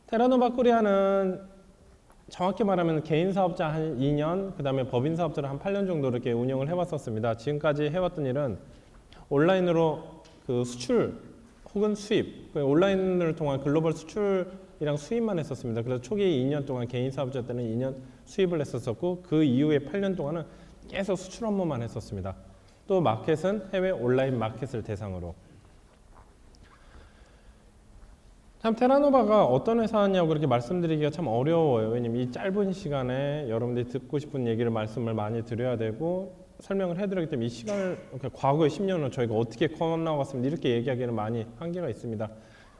테라노바 코리아는 정확히 말하면 개인 사업자 한 2년, 그 다음에 법인 사업자를 한 8년 정도 이렇게 운영을 해왔었습니다. 지금까지 해왔던 일은 온라인으로 그 수출 혹은 수입, 온라인을 통한 글로벌 수출이랑 수입만 했었습니다. 그래서 초기 2년 동안 개인 사업자 때는 2년 수입을 했었고 그 이후에 8년 동안은 계속 수출 업무만 했었습니다. 또 마켓은 해외 온라인 마켓을 대상으로. 참 테라노바가 어떤 회사냐고 그렇게 말씀드리기가 참 어려워요. 왜냐면 이 짧은 시간에 여러분들이 듣고 싶은 얘기를 말씀을 많이 드려야 되고 설명을 해드리기 때문에 이 시간을 과거의 10년은 저희가 어떻게 커 나왔습니다. 이렇게 얘기하기에는 많이 한계가 있습니다.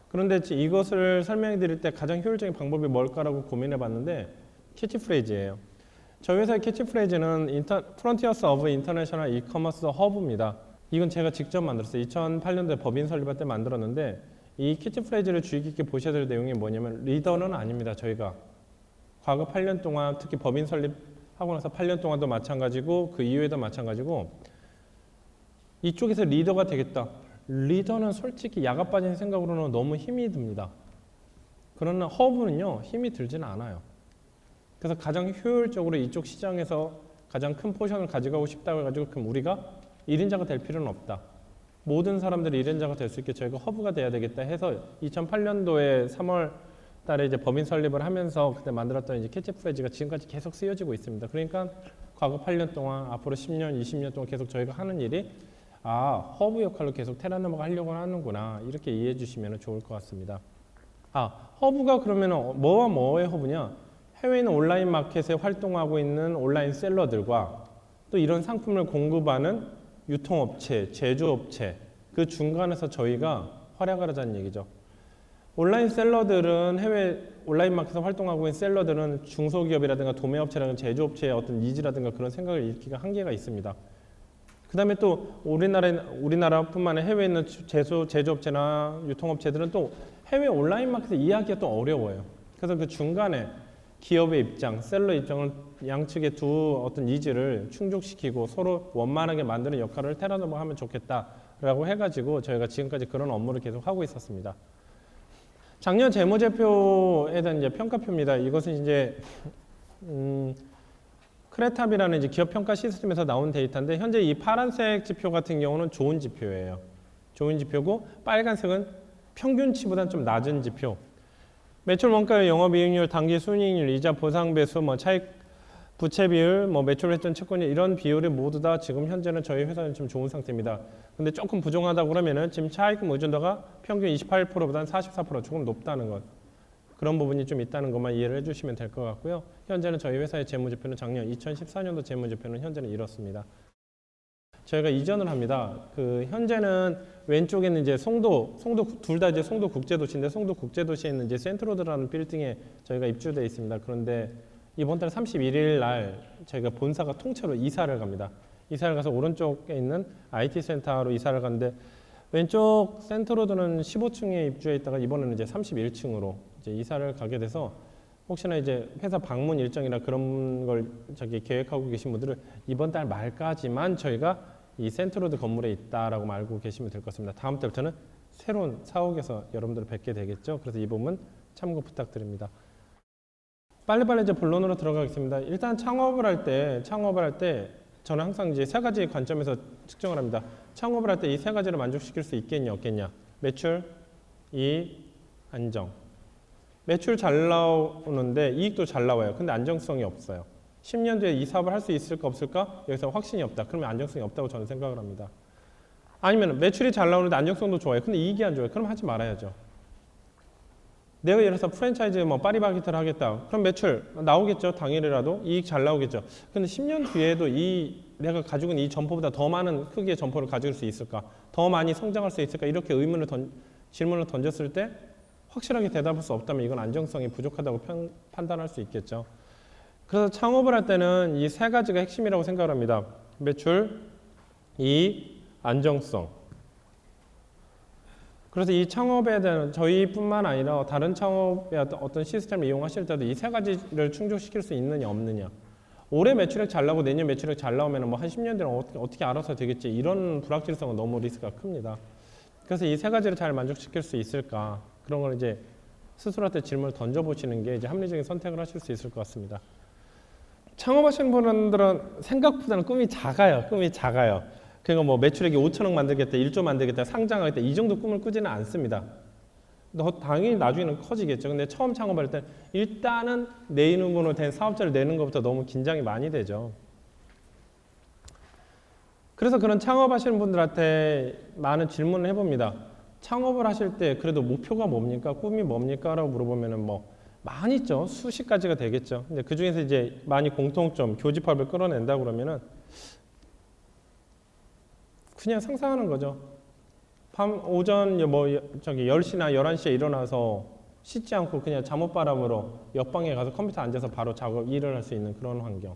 그런데 이것을 설명해 드릴 때 가장 효율적인 방법이 뭘까라고 고민해 봤는데 캐치프레이즈예요. 저희 회사의 캐치프레이즈는 Frontiers of International E-commerce Hub입니다. 이건 제가 직접 만들었어요. 2008년도에 법인 설립할 때 만들었는데 이 캐치프레이즈를 주의 깊게 보셔야 될 내용이 뭐냐면 리더는 아닙니다. 저희가 과거 8년 동안 특히 법인 설립하고 나서 8년 동안도 마찬가지고 그 이후에도 마찬가지고 이쪽에서 리더가 되겠다. 리더는 솔직히 야가 빠진 생각으로는 너무 힘이 듭니다. 그러나 허브는요 힘이 들지는 않아요. 그래서 가장 효율적으로 이쪽 시장에서 가장 큰 포션을 가져가고 싶다고 해가지고 그럼 우리가 1인자가 될 필요는 없다. 모든 사람들이 1인자가 될 수 있게 저희가 허브가 돼야 되겠다 해서 2008년도에 3월 달에 이제 법인 설립을 하면서 그때 만들었던 이제 캐치프레이즈가 지금까지 계속 쓰여지고 있습니다. 그러니까 과거 8년 동안 앞으로 10년, 20년 동안 계속 저희가 하는 일이 허브 역할로 계속 테라노바가 하려고 하는구나 이렇게 이해해 주시면 좋을 것 같습니다. 허브가 그러면 뭐와 뭐의 허브냐? 해외에 있는 온라인 마켓에 활동하고 있는 온라인 셀러들과 또 이런 상품을 공급하는 유통업체, 제조업체 그 중간에서 저희가 활약을 하자는 얘기죠. 온라인 셀러들은 해외 온라인 마켓에서 활동하고 있는 셀러들은 중소기업이라든가 도매업체라든가 제조업체의 어떤 니즈라든가 그런 생각을 잃기가 한계가 있습니다. 그 다음에 또 우리나라뿐만 아니라 해외에 있는 제조업체나 유통업체들은 또 해외 온라인 마켓에 이해하기가 또 어려워요. 그래서 그 중간에 기업의 입장, 셀러 입장을 양측의 두 어떤 니즈를 충족시키고 서로 원만하게 만드는 역할을 테라노바가 하면 좋겠다라고 해가지고 저희가 지금까지 그런 업무를 계속 하고 있었습니다. 작년 재무제표에 대한 이제 평가표입니다. 이것은 이제 크레탑이라는 이제 기업 평가 시스템에서 나온 데이터인데 현재 이 파란색 지표 같은 경우는 좋은 지표예요. 좋은 지표고 빨간색은 평균치보다는 좀 낮은 지표. 매출 원가율, 영업이익률, 당기 순이익률, 이자 보상 배수, 차익 부채 비율, 매출 회전 채권율 이런 비율이 모두 다 지금 현재는 저희 회사는 좀 좋은 상태입니다. 근데 조금 부족하다고 그러면은 지금 차익금 의존도가 평균 28%보다는 44% 조금 높다는 것. 그런 부분이 좀 있다는 것만 이해를 해주시면 될 것 같고요. 현재는 저희 회사의 재무제표는 작년 2014년도 재무제표는 현재는 이렇습니다. 저희가 이전을 합니다. 현재는 왼쪽에는 이제 송도 둘 다 이제 송도 국제도시인데 송도 국제도시에 있는 이제 센트로드라는 빌딩에 저희가 입주되어 있습니다. 그런데 이번 달 31일 날 저희가 본사가 통째로 이사를 갑니다. 이사를 가서 오른쪽에 있는 IT 센터로 이사를 가는데 왼쪽 센트로드는 15층에 입주해 있다가 이번에는 이제 31층으로 이제 이사를 가게 돼서 혹시나 이제 회사 방문 일정이나 그런 걸 계획하고 계신 분들은 이번 달 말까지만 저희가 이 센트로드 건물에 있다라고 알고 계시면 될 것 같습니다. 다음 달부터는 새로운 사옥에서 여러분들을 뵙게 되겠죠. 그래서 이 부분 참고 부탁드립니다. 빨리빨리 이제 본론으로 들어가겠습니다. 일단 창업을 할 때 저는 항상 이제 세 가지 관점에서 측정을 합니다. 창업을 할 때 이 세 가지를 만족시킬 수 있겠냐 없겠냐. 매출, 이익, 안정. 매출 잘 나오는데 이익도 잘 나와요. 근데 안정성이 없어요. 10년 뒤에 이 사업을 할 수 있을까 없을까? 여기서 확신이 없다. 그러면 안정성이 없다고 저는 생각을 합니다. 아니면 매출이 잘 나오는데 안정성도 좋아요. 근데 이익이 안 좋아요. 그럼 하지 말아야죠. 내가 예를 들어서 프랜차이즈 파리바게트를 하겠다. 그럼 매출 나오겠죠. 당일이라도 이익 잘 나오겠죠. 근데 10년 뒤에도 내가 가지고 있는 이 점포보다 더 많은 크기의 점포를 가질 수 있을까? 더 많이 성장할 수 있을까? 이렇게 질문을 던졌을 때 확실하게 대답할 수 없다면 이건 안정성이 부족하다고 판단할 수 있겠죠. 그래서 창업을 할 때는 이 세 가지가 핵심이라고 생각을 합니다. 매출, 이익, 안정성. 그래서 이 창업에 대한 저희뿐만 아니라 다른 창업의 어떤 시스템을 이용하실 때도 이 세 가지를 충족시킬 수 있느냐 없느냐. 올해 매출액 잘 나오고 내년 매출액 잘 나오면 한 10년 뒤는 어떻게 알아서 되겠지. 이런 불확실성은 너무 리스크가 큽니다. 그래서 이 세 가지를 잘 만족시킬 수 있을까. 그런 걸 이제 스스로한테 질문을 던져보시는 게 이제 합리적인 선택을 하실 수 있을 것 같습니다. 창업하시는 분들은 생각보다는 꿈이 작아요. 꿈이 작아요. 그러니까 뭐 매출액이 5천억 만들겠다, 1조 만들겠다, 상장하겠다 이 정도 꿈을 꾸지는 않습니다. 당연히 나중에는 커지겠죠. 근데 처음 창업할 때 일단은 내 이름으로 된 사업자를 내는 것부터 너무 긴장이 많이 되죠. 그래서 그런 창업하시는 분들한테 많은 질문을 해봅니다. 창업을 하실 때 그래도 목표가 뭡니까? 꿈이 뭡니까? 라고 물어보면은 뭐 많이 있죠. 수십 가지가 되겠죠. 근데 그 중에서 이제 많이 공통점, 교집합을 끌어낸다 그러면은 그냥 상상하는 거죠. 오전 10시나 11시에 일어나서 씻지 않고 그냥 잠옷바람으로 옆방에 가서 컴퓨터 앉아서 바로 일을 할 수 있는 그런 환경.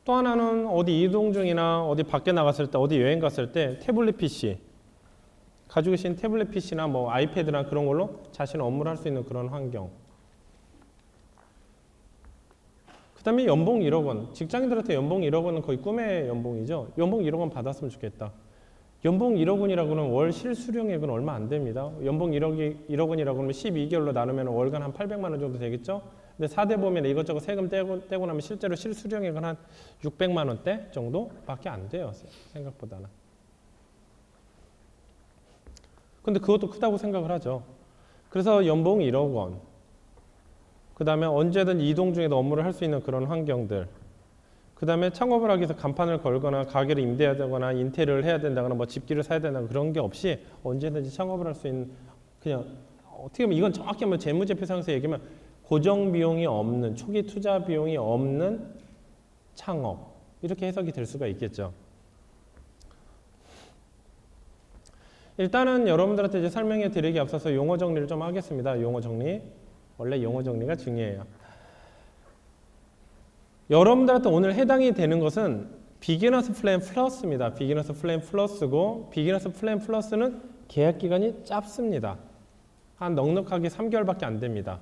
또 하나는 어디 이동 중이나 어디 밖에 나갔을 때, 어디 여행 갔을 때 태블릿 PC, 가지고 계신 태블릿 PC나 뭐 아이패드나 그런 걸로 자신의 업무를 할 수 있는 그런 환경. 그 다음에 연봉 1억 원. 직장인들한테 연봉 1억 원은 거의 꿈의 연봉이죠. 연봉 1억 원 받았으면 좋겠다. 연봉 1억 원이라고는 월 실수령액은 얼마 안 됩니다. 연봉 1억 원이라고 하면 12개월로 나누면 월간 한 800만 원 정도 되겠죠. 근데 4대 보면 이것저것 세금 떼고 나면 실제로 실수령액은 한 600만 원대 정도밖에 안 돼요. 생각보다는. 근데 그것도 크다고 생각을 하죠. 그래서 연봉 1억 원. 그 다음에 언제든 이동 중에도 업무를 할 수 있는 그런 환경들. 그 다음에 창업을 하기 위해서 간판을 걸거나 가게를 임대해야 되거나 인테리어를 해야 된다거나 뭐 집기를 사야 된다거나 그런 게 없이 언제든지 창업을 할 수 있는, 그냥 어떻게 보면 이건 정확히 한번 재무제표상에서 얘기하면 고정 비용이 없는, 초기 투자 비용이 없는 창업, 이렇게 해석이 될 수가 있겠죠. 일단은 여러분들한테 이제 설명해 드리기 앞서서 용어 정리를 좀 하겠습니다. 용어 정리. 원래 용어 정리가 중요해요. 여러분들한테 오늘 해당이 되는 것은 비기너스 플랜 플러스입니다. 비기너스 플랜 플러스고, 비기너스 플랜 플러스는 계약 기간이 짧습니다. 한 넉넉하게 3개월밖에 안 됩니다.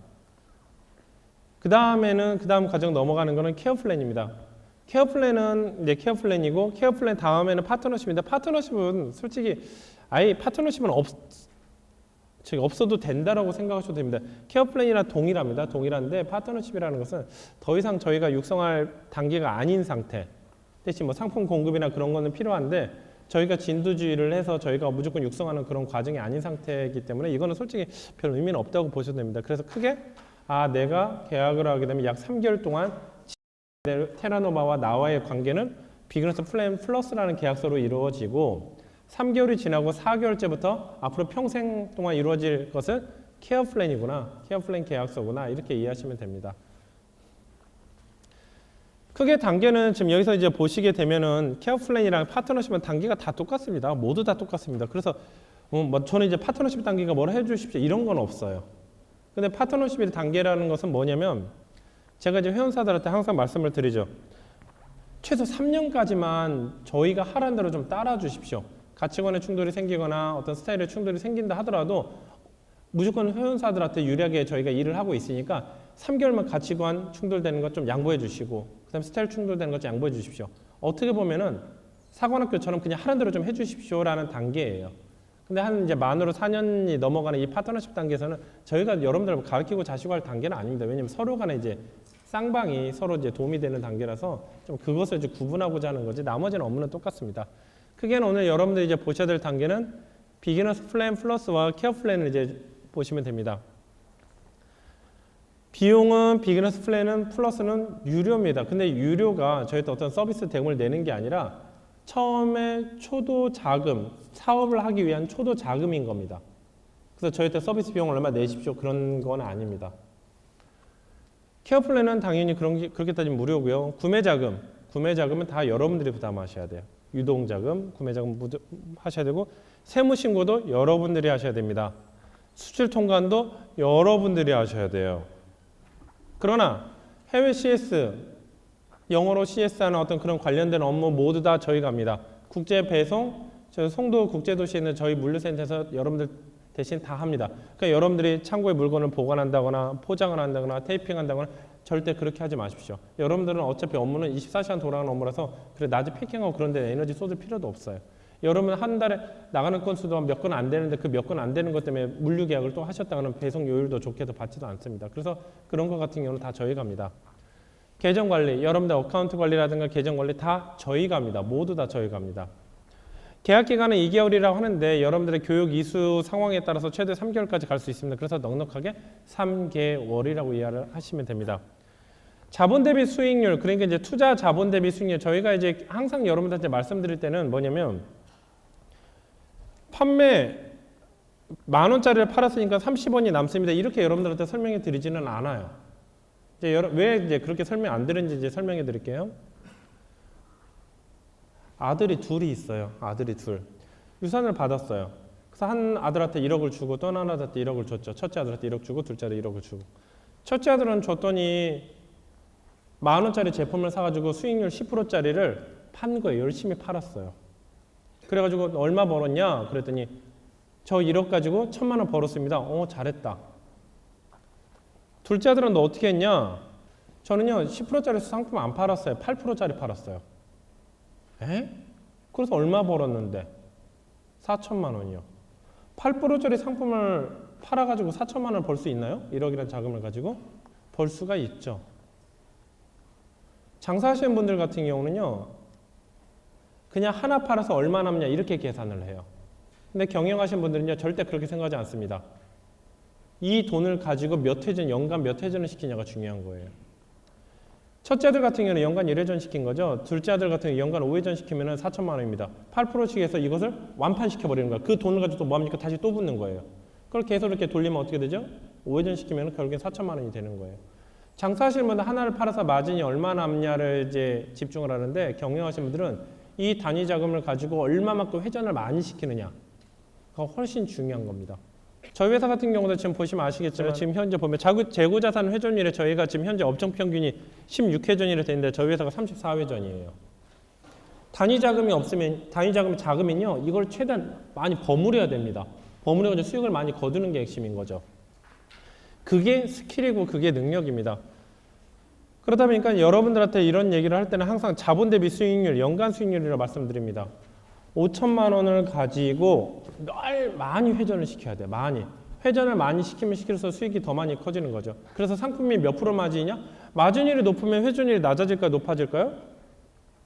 그 다음 과정 넘어가는 거는 케어 플랜입니다. 케어 플랜은 이제 케어 플랜이고, 케어 플랜 다음에는 파트너십인데, 파트너십은 솔직히 아예 파트너십은 없어도 된다라고 생각하셔도 됩니다. 케어 플랜이랑 동일합니다. 동일한데 파트너십이라는 것은 더 이상 저희가 육성할 단계가 아닌 상태. 대신 뭐 상품 공급이나 그런 거는 필요한데 저희가 진두지휘를 해서 저희가 무조건 육성하는 그런 과정이 아닌 상태이기 때문에 이거는 솔직히 별 의미는 없다고 보셔도 됩니다. 그래서 크게 내가 계약을 하게 되면 약 3개월 동안 테라노바와 나와의 관계는 비그너스 플랜 플러스라는 계약서로 이루어지고, 3개월이 지나고 4개월째부터 앞으로 평생 동안 이루어질 것은 케어 플랜이구나, 케어 플랜 계약서구나, 이렇게 이해하시면 됩니다. 크게 단계는 지금 여기서 이제 보시게 되면은 케어 플랜이랑 파트너십은 단계가 다 똑같습니다. 모두 다 똑같습니다. 그래서 뭐 저는 이제 파트너십 단계가 뭐라 해주십시오 이런 건 없어요. 근데 파트너십의 단계라는 것은 뭐냐면, 제가 이제 회원사들한테 항상 말씀을 드리죠. 최소 3년까지만 저희가 하라는 대로 좀 따라 주십시오. 가치관의 충돌이 생기거나 어떤 스타일의 충돌이 생긴다 하더라도 무조건 회원사들한테 유리하게 저희가 일을 하고 있으니까 3개월만 가치관 충돌되는 것 좀 양보해 주시고, 그 다음에 스타일 충돌되는 것 좀 양보해 주십시오. 어떻게 보면은 사관학교처럼 그냥 하라는 대로 좀 해주십시오라는 단계예요. 근데 한 이제 만으로 4년이 넘어가는 이 파트너십 단계에서는 저희가 여러분들을 가르치고 자시고 할 단계는 아닙니다. 왜냐면 서로 간에 이제 쌍방이 서로 이제 도움이 되는 단계라서 좀 그것을 이제 구분하고자 하는 거지, 나머지는 업무는 똑같습니다. 크게는 오늘 여러분들이 이제 보셔야 될 단계는 비기너스 플랜 플러스와 케어 플랜을 이제 보시면 됩니다. 비용은 비기너스 플랜은 플러스는 유료입니다. 근데 유료가 저희한테 어떤 서비스 대금을 내는 게 아니라 처음에 초도 자금, 사업을 하기 위한 초도 자금인 겁니다. 그래서 저희한테 서비스 비용을 얼마 내십시오 그런 건 아닙니다. 케어 플랜은 당연히 그렇게 따지면 무료고요. 구매 자금은 다 여러분들이 부담하셔야 돼요. 유동자금, 구매자금 하셔야 되고, 세무신고도 여러분들이 하셔야 됩니다. 수출 통관도 여러분들이 하셔야 돼요. 그러나 해외 CS, 영어로 CS하는 어떤 그런 관련된 업무 모두 다 저희가 합니다. 국제 배송, 저희 송도 국제도시에 있는 저희 물류센터에서 여러분들 대신 다 합니다. 그러니까 여러분들이 창고에 물건을 보관한다거나 포장을 한다거나 테이핑한다거나 절대 그렇게 하지 마십시오. 여러분들은 어차피 업무는 24시간 돌아가는 업무라서 그래 낮에 패킹하고 그런 데 에너지 쏟을 필요도 없어요. 여러분 한 달에 나가는 건수도 몇 건 안 되는데 그 몇 건 안 되는 것 때문에 물류 계약을 또 하셨다가는 배송 요율도 좋게도 받지도 않습니다. 그래서 그런 것 같은 경우는 다 저희가 합니다. 계정 관리, 여러분들 어카운트 관리라든가 계정 관리 다 저희가 합니다. 모두 다 저희가 합니다. 계약 기간은 2개월이라고 하는데 여러분들의 교육 이수 상황에 따라서 최대 3개월까지 갈 수 있습니다. 그래서 넉넉하게 3개월이라고 이해를 하시면 됩니다. 자본 대비 수익률, 그러니까 이제 투자 자본 대비 수익률, 저희가 이제 항상 여러분들한테 말씀드릴 때는 뭐냐면 판매 10,000원짜리를 팔았으니까 30원이 남습니다. 이렇게 여러분들한테 설명해 드리지는 않아요. 이제 왜 이제 그렇게 설명 안 드리는지 이제 설명해 드릴게요. 아들이 둘이 있어요. 아들이 둘. 유산을 받았어요. 그래서 한 아들한테 1억을 주고 또 하나 아들한테 1억을 줬죠. 첫째 아들한테 1억 주고 둘째 아들 1억을 주고. 첫째 아들은 줬더니 10,000원짜리 제품을 사가지고 수익률 10%짜리를 판 거예요. 열심히 팔았어요. 그래가지고 얼마 벌었냐? 그랬더니 저 1억 가지고 1,000만 원 벌었습니다. 잘했다. 둘째 아들은 너 어떻게 했냐? 저는요 10%짜리 상품 안 팔았어요. 8%짜리 팔았어요. 에? 그래서 얼마 벌었는데? 4천만 원이요. 8%짜리 상품을 팔아가지고 4천만 원을 벌 수 있나요? 1억이라는 자금을 가지고? 벌 수가 있죠. 장사하시는 분들 같은 경우는요. 그냥 하나 팔아서 얼마 남냐 이렇게 계산을 해요. 근데 경영하시는 분들은요. 절대 그렇게 생각하지 않습니다. 이 돈을 가지고 몇 회전, 연간 몇 회전을 시키냐가 중요한 거예요. 첫째 아들 같은 경우는 연간 1회전 시킨 거죠. 둘째 아들 같은 경우는 연간 5회전 시키면 4천만 원입니다. 8%씩 해서 이것을 완판시켜버리는 거예요. 그 돈을 가지고 또 뭐합니까? 다시 또 붙는 거예요. 그걸 계속 이렇게 돌리면 어떻게 되죠? 5회전 시키면 결국엔 4천만 원이 되는 거예요. 장사하시는 분들 하나를 팔아서 마진이 얼마 남냐를 이제 집중을 하는데 경영하시는 분들은 이 단위 자금을 가지고 얼마만큼 회전을 많이 시키느냐. 그거 훨씬 중요한 겁니다. 저희 회사 같은 경우도 지금 보시면 아시겠지만 지금 현재 보면 재고자산 회전율에 저희가 지금 현재 업종 평균이 16회전이라 되는데 저희 회사가 34회전이에요. 단위 자금이 없으면 단위 자금이 작으면요 이걸 최대한 많이 버무려야 됩니다. 버무려서 수익을 많이 거두는 게 핵심인 거죠. 그게 스킬이고 그게 능력입니다. 그러다 보니까 여러분들한테 이런 얘기를 할 때는 항상 자본 대비 수익률, 연간 수익률이라고 말씀드립니다. 5천만 원을 가지고 늘 많이 회전을 시켜야 돼요. 많이. 회전을 많이 시키면 시킬수록 수익이 더 많이 커지는 거죠. 그래서 상품이 몇 프로 마진이냐? 마진율이 높으면 회전율이 낮아질까요? 높아질까요?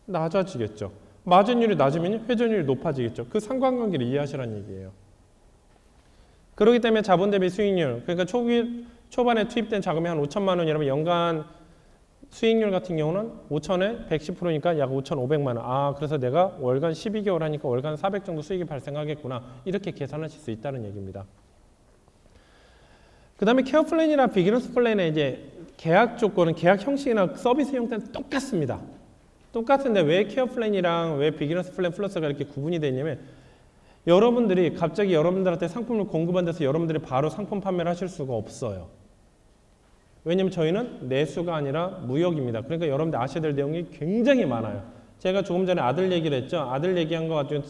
낮아지겠죠. 마진율이 낮으면 회전율이 높아지겠죠. 그 상관관계를 이해하시라는 얘기예요. 그렇기 때문에 자본 대비 수익률, 그러니까 초반에 투입된 자금이 한 5천만 원이라면 연간 수익률 같은 경우는 5천에 110%니까 약 5,500만 원. 그래서 내가 월간 12개월 하니까 월간 400 정도 수익이 발생하겠구나. 이렇게 계산하실 수 있다는 얘기입니다. 그 다음에 케어 플랜이나 비기너스 플랜의 이제 계약 조건은 계약 형식이나 서비스 형태는 똑같습니다. 똑같은데 왜 케어 플랜이랑 왜 비기너스 플랜 플러스가 이렇게 구분이 되냐면 여러분들이 갑자기 여러분들한테 상품을 공급한 데서 여러분들이 바로 상품 판매를 하실 수가 없어요. 왜냐면 저희는 내수가 아니라 무역입니다. 그러니까 여러분들 아셔야 될 내용이 굉장히 많아요. 제가 조금 전에 아들 얘기를 했죠. 아들 얘기한 것 같은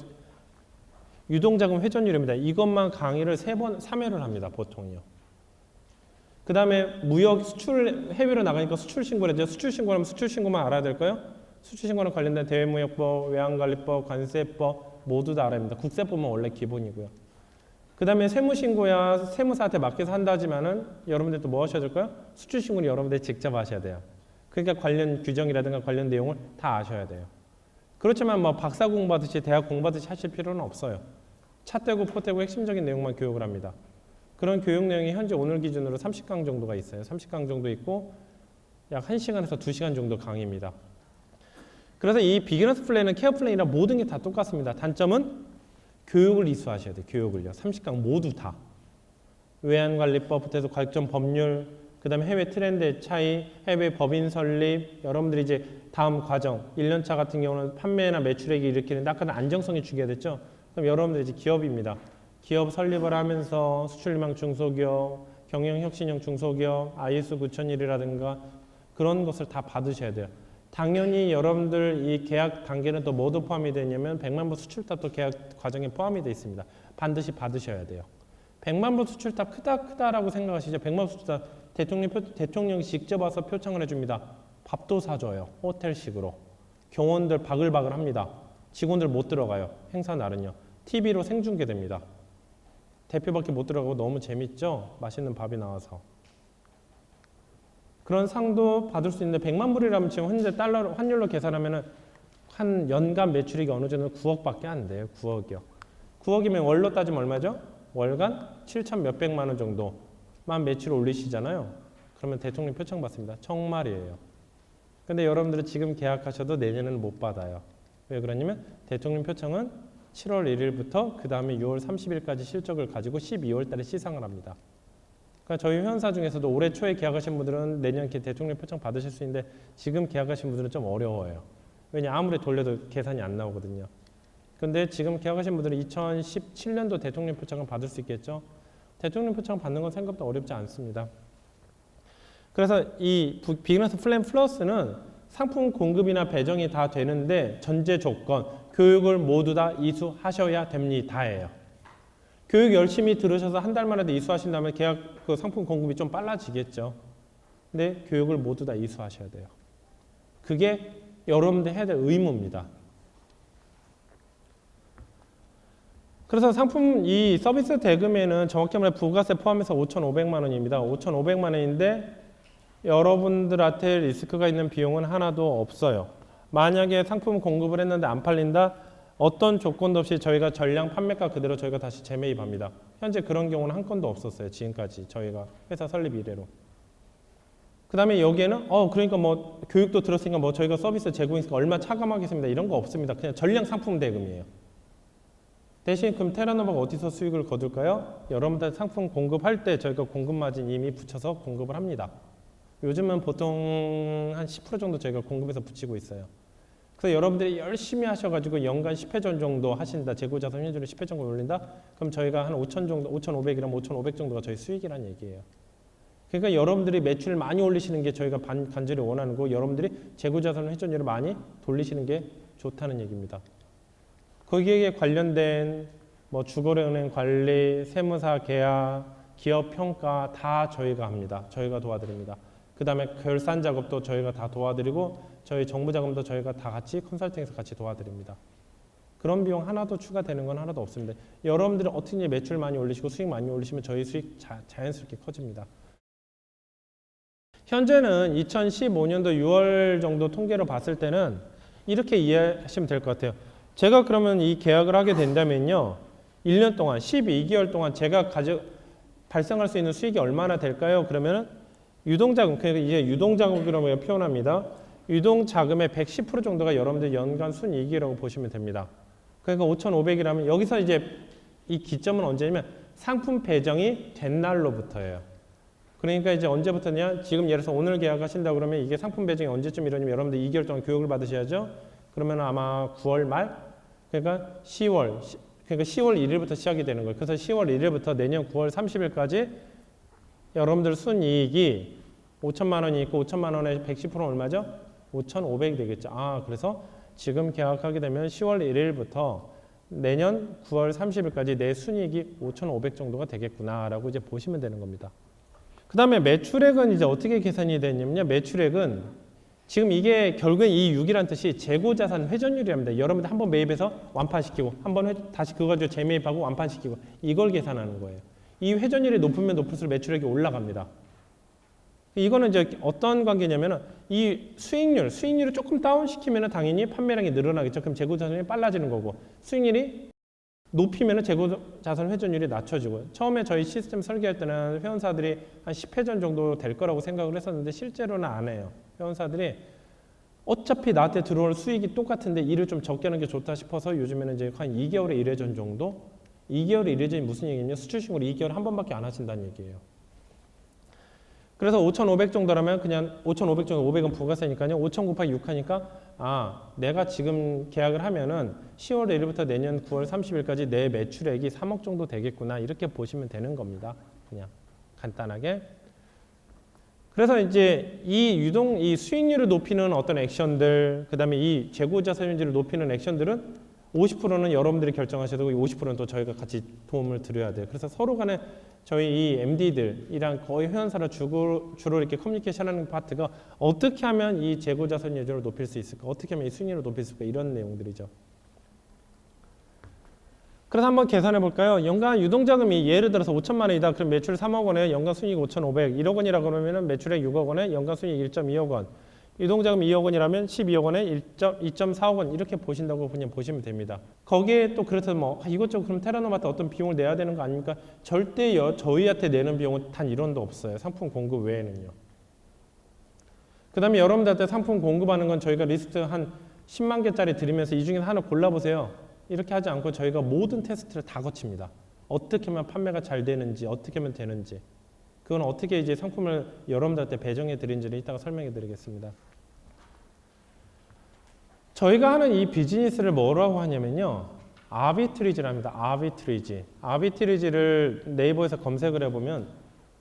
유동자금 회전율입니다. 이것만 강의를 3회를 합니다. 보통요. 그 다음에 무역 수출 해외로 나가니까 수출 신고를 했죠. 수출 신고하면 수출 신고만 알아야 될까요? 수출 신고랑 관련된 대외무역법, 외환관리법, 관세법 모두 다 알아야 합니다. 국세법은 원래 기본이고요. 그 다음에 세무신고야 세무사한테 맡겨서 한다지만은 여러분들 또 뭐 하셔야 될까요? 수출신고는 여러분들이 직접 하셔야 돼요. 그러니까 관련 규정이라든가 관련 내용을 다 아셔야 돼요. 그렇지만 뭐 박사 공부하듯이 대학 공부하듯이 하실 필요는 없어요. 차 떼고 포 떼고 핵심적인 내용만 교육을 합니다. 그런 교육 내용이 현재 오늘 기준으로 30강 정도가 있어요. 30강 정도 있고 약 1시간에서 2시간 정도 강의입니다. 그래서 이 비기너스 플랜은 케어 플랜이랑 모든 게 다 똑같습니다. 단점은 교육을 이수하셔야 돼요. 교육을요. 30강 모두 다. 외환관리법부터 해서 관점 법률, 그 다음에 해외 트렌드의 차이, 해외 법인 설립, 여러분들이 이제 다음 과정, 1년차 같은 경우는 판매나 매출액이 일으키는 약간 안정성이 중요하겠죠. 그럼 여러분들이 이제 기업입니다. 기업 설립을 하면서 수출망 중소기업, 경영혁신형 중소기업, ISO 9001이라든가 그런 것을 다 받으셔야 돼요. 당연히 여러분들 이 계약 단계는 또 뭐도 포함이 되냐면 100만 부 수출탑도 계약 과정에 포함이 되어 있습니다. 반드시 받으셔야 돼요. 100만 부 수출탑 크다라고 생각하시죠. 100만 부 수출탑 대통령이 직접 와서 표창을 해줍니다. 밥도 사줘요. 호텔식으로. 경호원들 바글바글 합니다. 직원들 못 들어가요. 행사 날은요. TV로 생중계됩니다. 대표밖에 못 들어가고 너무 재밌죠? 맛있는 밥이 나와서. 그런 상도 받을 수 있는데 100만 불이라면 지금 현재 달러 환율로 계산하면은 한 연간 매출액이 어느 정도 9억밖에 안 돼요. 9억이요. 9억이면 월로 따지면 얼마죠? 월간 7천 몇백만 원 정도만 매출 올리시잖아요. 그러면 대통령 표창 받습니다. 정말이에요. 근데 여러분들은 지금 계약하셔도 내년에는 못 받아요. 왜 그러냐면 대통령 표창은 7월 1일부터 그 다음에 6월 30일까지 실적을 가지고 12월 달에 시상을 합니다. 그러니까 저희 회원사 중에서도 올해 초에 계약하신 분들은 내년 대통령 표창 받으실 수 있는데 지금 계약하신 분들은 좀 어려워요. 왜냐 아무리 돌려도 계산이 안 나오거든요. 근데 지금 계약하신 분들은 2017년도 대통령 표창을 받을 수 있겠죠. 대통령 표창 받는 건 생각보다 어렵지 않습니다. 그래서 이 비즈니스 플랜 플러스는 상품 공급이나 배정이 다 되는데 전제 조건, 교육을 모두 다 이수하셔야 됩니다예요. 교육 열심히 들으셔서 한 달 만에도 이수하신 다음에 계약 그 상품 공급이 좀 빨라지겠죠. 근데 교육을 모두 다 이수하셔야 돼요. 그게 여러분들 해야 될 의무입니다. 그래서 상품 이 서비스 대금에는 정확히 말해 부가세 포함해서 5,500만 원입니다. 5,500만 원인데 여러분들한테 리스크가 있는 비용은 하나도 없어요. 만약에 상품 공급을 했는데 안 팔린다? 어떤 조건도 없이 저희가 전량 판매가 그대로 저희가 다시 재매입합니다. 현재 그런 경우는 한 건도 없었어요. 지금까지 저희가 회사 설립 이래로. 그 다음에 여기에는 그러니까 뭐 교육도 들었으니까 뭐 저희가 서비스 제공했으니까 얼마 차감하겠습니다. 이런 거 없습니다. 그냥 전량 상품 대금이에요. 대신 그럼 테라노바가 어디서 수익을 거둘까요? 여러분들 상품 공급할 때 저희가 공급 마진 이미 붙여서 공급을 합니다. 요즘은 보통 한 10% 정도 저희가 공급해서 붙이고 있어요. 그래서 여러분들이 열심히 하셔가지고 연간 10회전 정도 하신다. 재고자산 현질을 10회 정도 올린다. 그럼 저희가 한 5천 정도, 5,500이라면 5,500 정도가 저희 수익이라는 얘기예요. 그러니까 여러분들이 매출 많이 올리시는 게 저희가 간절히 원하는 거고 여러분들이 재고자산 회전율을 많이 돌리시는 게 좋다는 얘기입니다. 거기에 관련된 뭐 주거래은행 관리, 세무사 계약, 기업 평가 다 저희가 합니다. 저희가 도와드립니다. 그 다음에 결산 작업도 저희가 다 도와드리고 저희 정부 자금도 저희가 다 같이 컨설팅해서 같이 도와드립니다. 그런 비용 하나도 추가되는 건 하나도 없습니다. 여러분들이 어떻게 매출 많이 올리시고 수익 많이 올리시면 저희 수익 자연스럽게 커집니다. 현재는 2015년도 6월 정도 통계로 봤을 때는 이렇게 이해하시면 될 것 같아요. 제가 그러면 이 계약을 하게 된다면요. 1년 동안 12개월 동안 제가 발생할 수 있는 수익이 얼마나 될까요? 그러면은 유동자금, 그러니까 이제 유동자금이라고 표현합니다. 유동자금의 110% 정도가 여러분들 연간 순이익이라고 보시면 됩니다. 그러니까 5,500이라면 여기서 이제 이 기점은 언제냐면 상품 배정이 된 날로부터예요. 그러니까 이제 언제부터냐? 지금 예를 들어서 오늘 계약하신다 그러면 이게 상품 배정이 언제쯤 이러냐면 여러분들 2개월 동안 교육을 받으셔야죠. 그러면 아마 9월 말, 그러니까 10월 1일부터 시작이 되는 거예요. 그래서 10월 1일부터 내년 9월 30일까지 여러분들 순이익이 5천만 원이 있고 5천만 원의 110%는 얼마죠? 5,500이 되겠죠. 그래서 지금 계약하게 되면 10월 1일부터 내년 9월 30일까지 내 순이익이 5,500 정도가 되겠구나라고 이제 보시면 되는 겁니다. 그 다음에 매출액은 이제 어떻게 계산이 되냐면요. 매출액은 지금 이게 결국엔 이 6이라는 뜻이 재고자산 회전율이랍니다. 여러분들 한번 매입해서 완판시키고 한번 다시 그거 가지고 재매입하고 완판시키고 이걸 계산하는 거예요. 이 회전율이 높으면 높을수록 매출액이 올라갑니다. 이거는 이제 어떤 관계냐면은 이 수익률을 조금 다운시키면은 당연히 판매량이 늘어나겠죠. 그럼 재고자산이 빨라지는 거고 수익률이 높이면은 재고자산 회전율이 낮춰지고 처음에 저희 시스템 설계할 때는 회원사들이 한 10회전 정도 될 거라고 생각을 했었는데 실제로는 안 해요. 회원사들이 어차피 나한테 들어올 수익이 똑같은데 일을 좀 적게 하는 게 좋다 싶어서 요즘에는 이제 한 2개월에 1회전 정도 2개월에 1회전이 무슨 얘기냐면 수출신고를 2개월에 한 번밖에 안 하신다는 얘기예요. 그래서 5,500 정도라면 그냥 5,500 정도 500은 부가세니까요. 5,000 곱하기 6 하니까 내가 지금 계약을 하면은 10월 1일부터 내년 9월 30일까지 내 매출액이 3억 정도 되겠구나 이렇게 보시면 되는 겁니다. 그냥 간단하게. 그래서 이제 이 수익률을 높이는 어떤 액션들, 그다음에 이 재고자산율을 높이는 액션들은 50%는 여러분들이 결정하셔야 되고 50%는 또 저희가 같이 도움을 드려야 돼요. 그래서 서로 간에 저희 이 MD들이랑 거의 회원사로 주로 이렇게 커뮤니케이션하는 파트가 어떻게 하면 이 재고자산율을 높일 수 있을까? 어떻게 하면 이 수익률을 높일 수 있을까? 이런 내용들이죠. 그래서 한번 계산해 볼까요? 연간 유동자금이 예를 들어서 5천만 원이다. 그럼 매출 3억 원에 연간 순이익 5,500, 1억 원이라 그러면은 매출액 6억 원에 연간 순이익 1.2억 원. 유동자금 2억 원이라면 12억 원에 2.4억 원 이렇게 보신다고 그냥 보시면 됩니다. 거기에 또 그래서 뭐 이것저것 그럼 테라노마트 어떤 비용을 내야 되는 거 아닙니까? 절대 저희한테 내는 비용은 단 1원도 없어요. 상품 공급 외에는요. 그 다음에 여러분들한테 상품 공급하는 건 저희가 리스트 한 10만 개짜리 드리면서 이 중에서 하나 골라보세요. 이렇게 하지 않고 저희가 모든 테스트를 다 거칩니다. 어떻게 하면 판매가 잘 되는지, 어떻게 하면 되는지. 그건 어떻게 이제 상품을 여러분들한테 배정해 드린지를 이따가 설명해 드리겠습니다. 저희가 하는 이 비즈니스를 뭐라고 하냐면요. 아비트리지랍니다. 아비트리지. 아비트리지를 네이버에서 검색을 해보면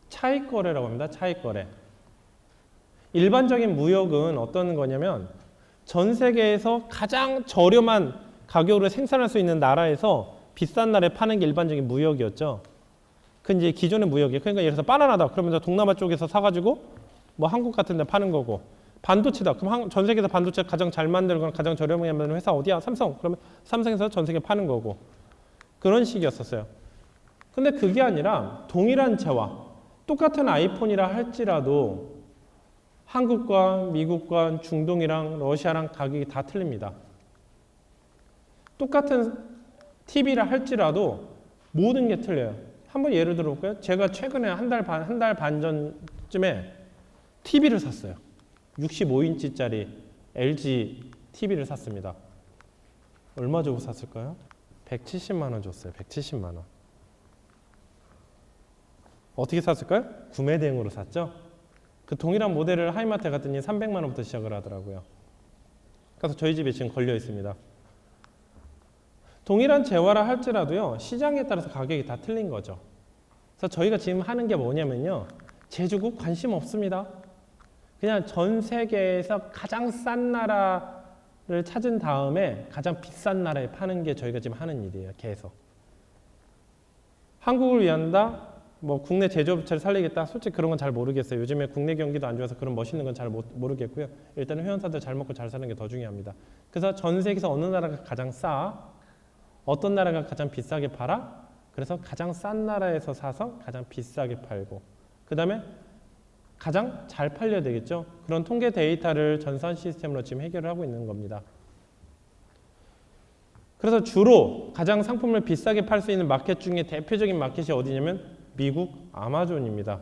차익거래라고 합니다. 차익거래. 일반적인 무역은 어떤 거냐면 전 세계에서 가장 저렴한 가격으로 생산할 수 있는 나라에서 비싼 나라에 파는 게 일반적인 무역이었죠. 그 이제 기존의 무역이에요. 그러니까 예를 들어서 바나나다. 그러면 동남아 쪽에서 사가지고 뭐 한국 같은 데 파는 거고. 반도체다. 그럼 전 세계에서 반도체 가장 잘 만들거나 가장 저렴하게 만드는 회사 어디야? 삼성. 그러면 삼성에서 전 세계 파는 거고. 그런 식이었었어요. 근데 그게 아니라 동일한 차와 똑같은 아이폰이라 할지라도 한국과 미국과 중동이랑 러시아랑 가격이 다 틀립니다. 똑같은 TV라 할지라도 모든 게 틀려요. 한번 예를 들어볼까요? 제가 최근에 한 달 반 전쯤에 TV를 샀어요. 65인치짜리 LG TV를 샀습니다. 얼마 주고 샀을까요? 170만 원 줬어요. 170만 원. 어떻게 샀을까요? 구매 대행으로 샀죠. 그 동일한 모델을 하이마트에 갔더니 300만 원부터 시작을 하더라고요. 그래서 저희 집에 지금 걸려 있습니다. 동일한 재화라 할지라도요. 시장에 따라서 가격이 다 틀린 거죠. 그래서 저희가 지금 하는 게 뭐냐면요. 제주국 관심 없습니다. 그냥 전 세계에서 가장 싼 나라를 찾은 다음에 가장 비싼 나라에 파는 게 저희가 지금 하는 일이에요. 계속. 한국을 위한다. 뭐 국내 제조업체를 살리겠다. 솔직히 그런 건 잘 모르겠어요. 요즘에 국내 경기도 안 좋아서 그런 멋있는 건 잘 모르겠고요. 일단은 회원사들 잘 먹고 잘 사는 게 더 중요합니다. 그래서 전 세계에서 어느 나라가 가장 싸? 어떤 나라가 가장 비싸게 팔아? 그래서 가장 싼 나라에서 사서 가장 비싸게 팔고 그 다음에 가장 잘 팔려야 되겠죠. 그런 통계 데이터를 전산 시스템으로 지금 해결을 하고 있는 겁니다. 그래서 주로 가장 상품을 비싸게 팔 수 있는 마켓 중에 대표적인 마켓이 어디냐면 미국 아마존입니다.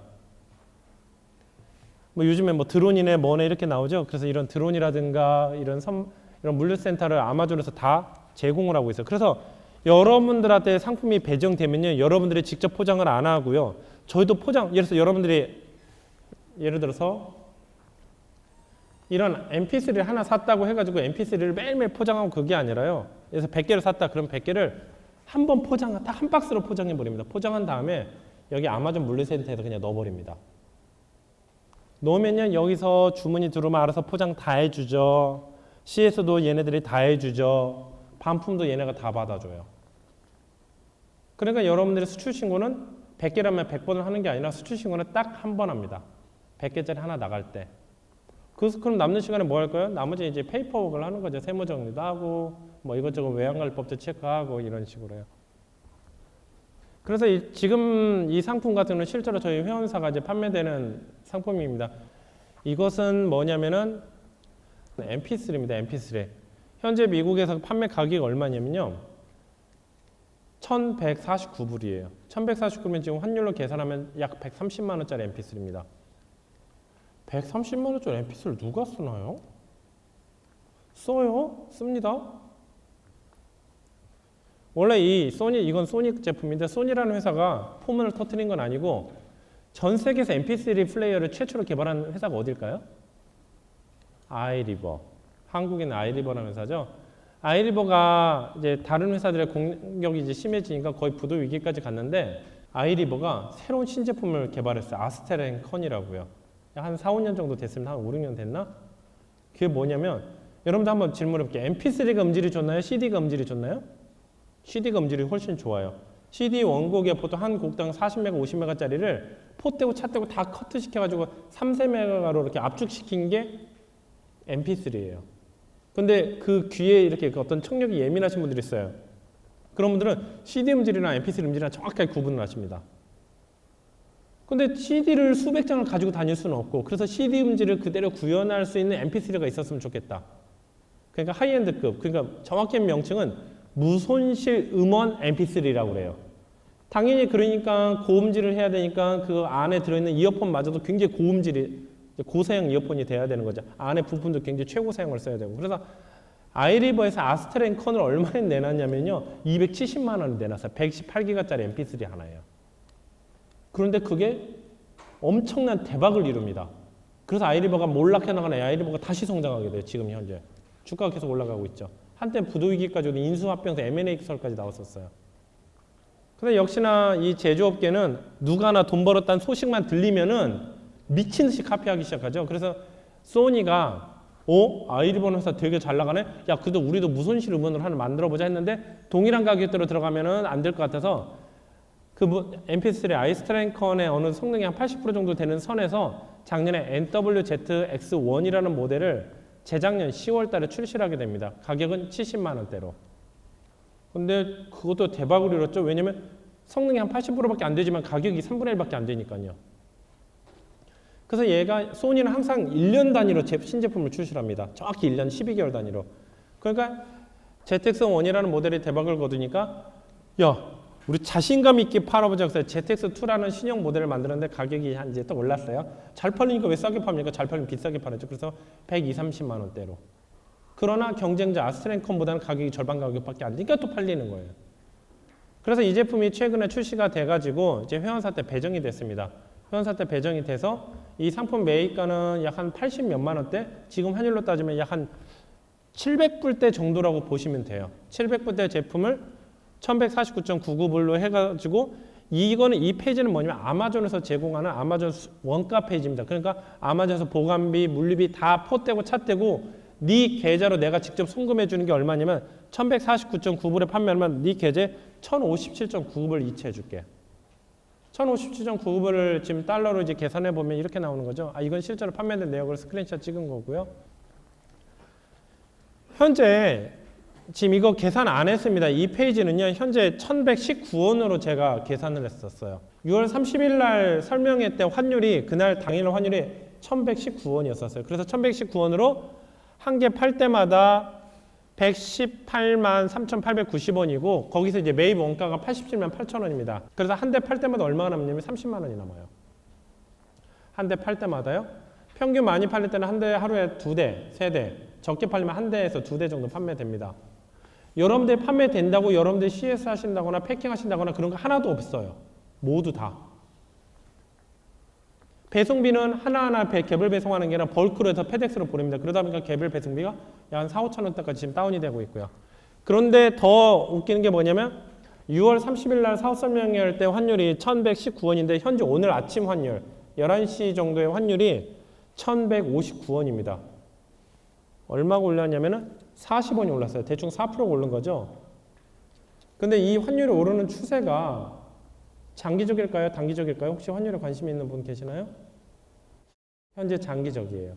뭐 요즘에 뭐 드론이네 뭐네 이렇게 나오죠. 그래서 이런 드론이라든가 이런 물류센터를 아마존에서 다 제공을 하고 있어요. 그래서 여러분들한테 상품이 배정되면요. 여러분들이 직접 포장을 안 하고요. 저희도 포장, 예를 들어서 여러분들이 예를 들어서 이런 MP3를 하나 샀다고 해가지고 MP3를 매일매일 포장하고 그게 아니라요. 그래서 100개를 샀다. 그럼 100개를 한 번 딱 한 박스로 포장해 버립니다. 포장한 다음에 여기 아마존 물류센터에서 그냥 넣어버립니다. 넣으면요. 여기서 주문이 들어오면 알아서 포장 다 해주죠. CS도 얘네들이 다 해주죠. 반품도 얘네가 다 받아줘요. 그러니까 여러분들의 수출 신고는 100개라면 100번을 하는 게 아니라 수출 신고는 딱 한 번 합니다. 100개짜리 하나 나갈 때. 그럼 남는 시간에 뭐 할까요? 나머지 이제 페이퍼워크를 하는 거죠. 세무 정리도 하고 뭐 이것저것 외환관리법도 체크하고 이런 식으로요. 그래서 지금 이 상품 같은 경우는 실제로 저희 회원사가 이제 판매되는 상품입니다. 이것은 뭐냐면은 MP3입니다. MP3. 현재 미국에서 판매 가격이 얼마냐면요. 1149불이에요. 1149불이면 지금 환율로 계산하면 약 130만 원짜리 MP3입니다. 130만 원짜리 MP3를 누가 쓰나요? 써요? 씁니다. 원래 이건 소니 제품인데 소니라는 회사가 포문을 터뜨린 건 아니고 전 세계에서 MP3 플레이어를 최초로 개발한 회사가 어딜까요? 아이리버. 한국에는 아이리버라는 회사죠. 아이리버가 이제 다른 회사들의 공격이 이제 심해지니까 거의 부도 위기까지 갔는데 아이리버가 새로운 신제품을 개발했어요. 아스테렌 컨이라고요. 한 4, 5년 정도 됐습니다. 한 5, 6년 됐나? 그게 뭐냐면 여러분들 한번 질문해 볼게요. MP3가 음질이 좋나요? CD가 음질이 좋나요? CD가 음질이 훨씬 좋아요. CD 원곡에 보통 한 곡당 40메가, 50메가짜리를 포 떼고 차 떼고 다 커트 시켜가지고 3세메가로 이렇게 압축시킨 게 MP3예요. 근데 그 귀에 이렇게 어떤 청력이 예민하신 분들이 있어요. 그런 분들은 CD 음질이나 MP3 음질이랑 정확하게 구분을 하십니다. 근데 CD를 수백 장을 가지고 다닐 수는 없고 그래서 CD 음질을 그대로 구현할 수 있는 MP3가 있었으면 좋겠다. 그러니까 하이엔드급, 그러니까 정확한 명칭은 무손실 음원 MP3라고 그래요. 당연히 그러니까 고음질을 해야 되니까 그 안에 들어있는 이어폰마저도 굉장히 고음질이 고사양 이어폰이 돼야 되는 거죠. 안에 부품도 굉장히 최고 사양을 써야 되고. 그래서 아이리버에서 아스트랜컨을 얼마에 내놨냐면요. 270만 원을 내놨어요. 118기가짜리 MP3 하나예요. 그런데 그게 엄청난 대박을 이룹니다. 그래서 아이리버가 몰락해 나가는 아이리버가 다시 성장하게 돼요. 지금 현재. 주가가 계속 올라가고 있죠. 한때 부도위기까지도 인수합병서 M&A 기설까지 나왔었어요. 근데 역시나 이 제조업계는 누가나 돈 벌었다는 소식만 들리면은 미친 듯이 카피하기 시작하죠. 그래서 소니가 아이리버 회사 되게 잘 나가네? 야, 그래도 우리도 무손실 음원을 하나 만들어보자 했는데 동일한 가격대로 들어가면은 안 될 것 같아서 그 MP3 아이스트랜컨의 어느 성능이 한 80% 정도 되는 선에서 작년에 NWZX1이라는 모델을 재작년 10월 달에 출시를 하게 됩니다. 가격은 70만 원대로. 근데 그것도 대박을 이뤘죠. 왜냐면 성능이 한 80%밖에 안 되지만 가격이 3분의 1밖에 안 되니까요. 그래서 얘가 소니는 항상 1년 단위로 신제품을 출시합니다. 정확히 1년 12개월 단위로. 그러니까 ZX1이라는 모델이 대박을 거두니까 야, 우리 자신감 있게 팔아보자 해서 ZX2라는 신형 모델을 만드는데 가격이 한 이제 또 올랐어요. 잘 팔리니까 왜 싸게 팝니까? 잘 팔리면 비싸게 팔았죠. 그래서 120~30만 원대로. 그러나 경쟁자 아스트랜컨보다는 가격이 절반 가격밖에 안 되니까 또 팔리는 거예요. 그래서 이 제품이 최근에 출시가 돼가지고 이제 회원사 때 배정이 됐습니다. 회원사 때 배정이 돼서 이 상품 매입가는 약 한 80몇만 원대, 지금 환율로 따지면 약 한 700불대 정도라고 보시면 돼요. 700불대 제품을 1149.99불로 해가지고 이거는 이 페이지는 뭐냐면 아마존에서 제공하는 아마존 원가 페이지입니다. 그러니까 아마존에서 보관비, 물류비 다 포떼고 찻대고 네 계좌로 내가 직접 송금해 주는 게 얼마냐면 1149.9불에 판매하면 네 계좌에 1057.99불 이체해 줄게. 1057.99불을 지금 달러로 이제 계산해 보면 이렇게 나오는 거죠. 이건 실제로 판매된 내역을 스크린샷 찍은 거고요. 현재 지금 이거 계산 안 했습니다. 이 페이지는요. 현재 1119원으로 제가 계산을 했었어요. 6월 30일 날 설명회 때 환율이 그날 당일 환율이 1119원이었어요. 그래서 1119원으로 한 개 팔 때마다 118만 3,890원이고 거기서 이제 매입 원가가 87만 8천원입니다. 그래서 한 대 팔 때마다 얼마가 남냐면 30만 원이 남아요. 한 대 팔 때마다요. 평균 많이 팔릴 때는 한 대 하루에 2대, 3대, 적게 팔리면 한 대에서 2대 정도 판매됩니다. 여러분들 판매된다고 여러분들 CS 하신다거나 패킹 하신다거나 그런 거 하나도 없어요. 모두 다. 배송비는 하나하나 개별 배송하는 게 아니라 벌크로 해서 페덱스로 보냅니다. 그러다 보니까 개별 배송비가 약 한 4, 5천 원대까지 지금 다운이 되고 있고요. 그런데 더 웃기는 게 뭐냐면 6월 30일 날 사업 설명회 할 때 환율이 1119원인데 현재 오늘 아침 환율 11시 정도의 환율이 1159원입니다. 얼마가 올랐냐면은 40원이 올랐어요. 대충 4%가 오른 거죠. 근데 이 환율이 오르는 추세가 장기적일까요? 단기적일까요? 혹시 환율에 관심 있는 분 계시나요? 현재 장기적이에요.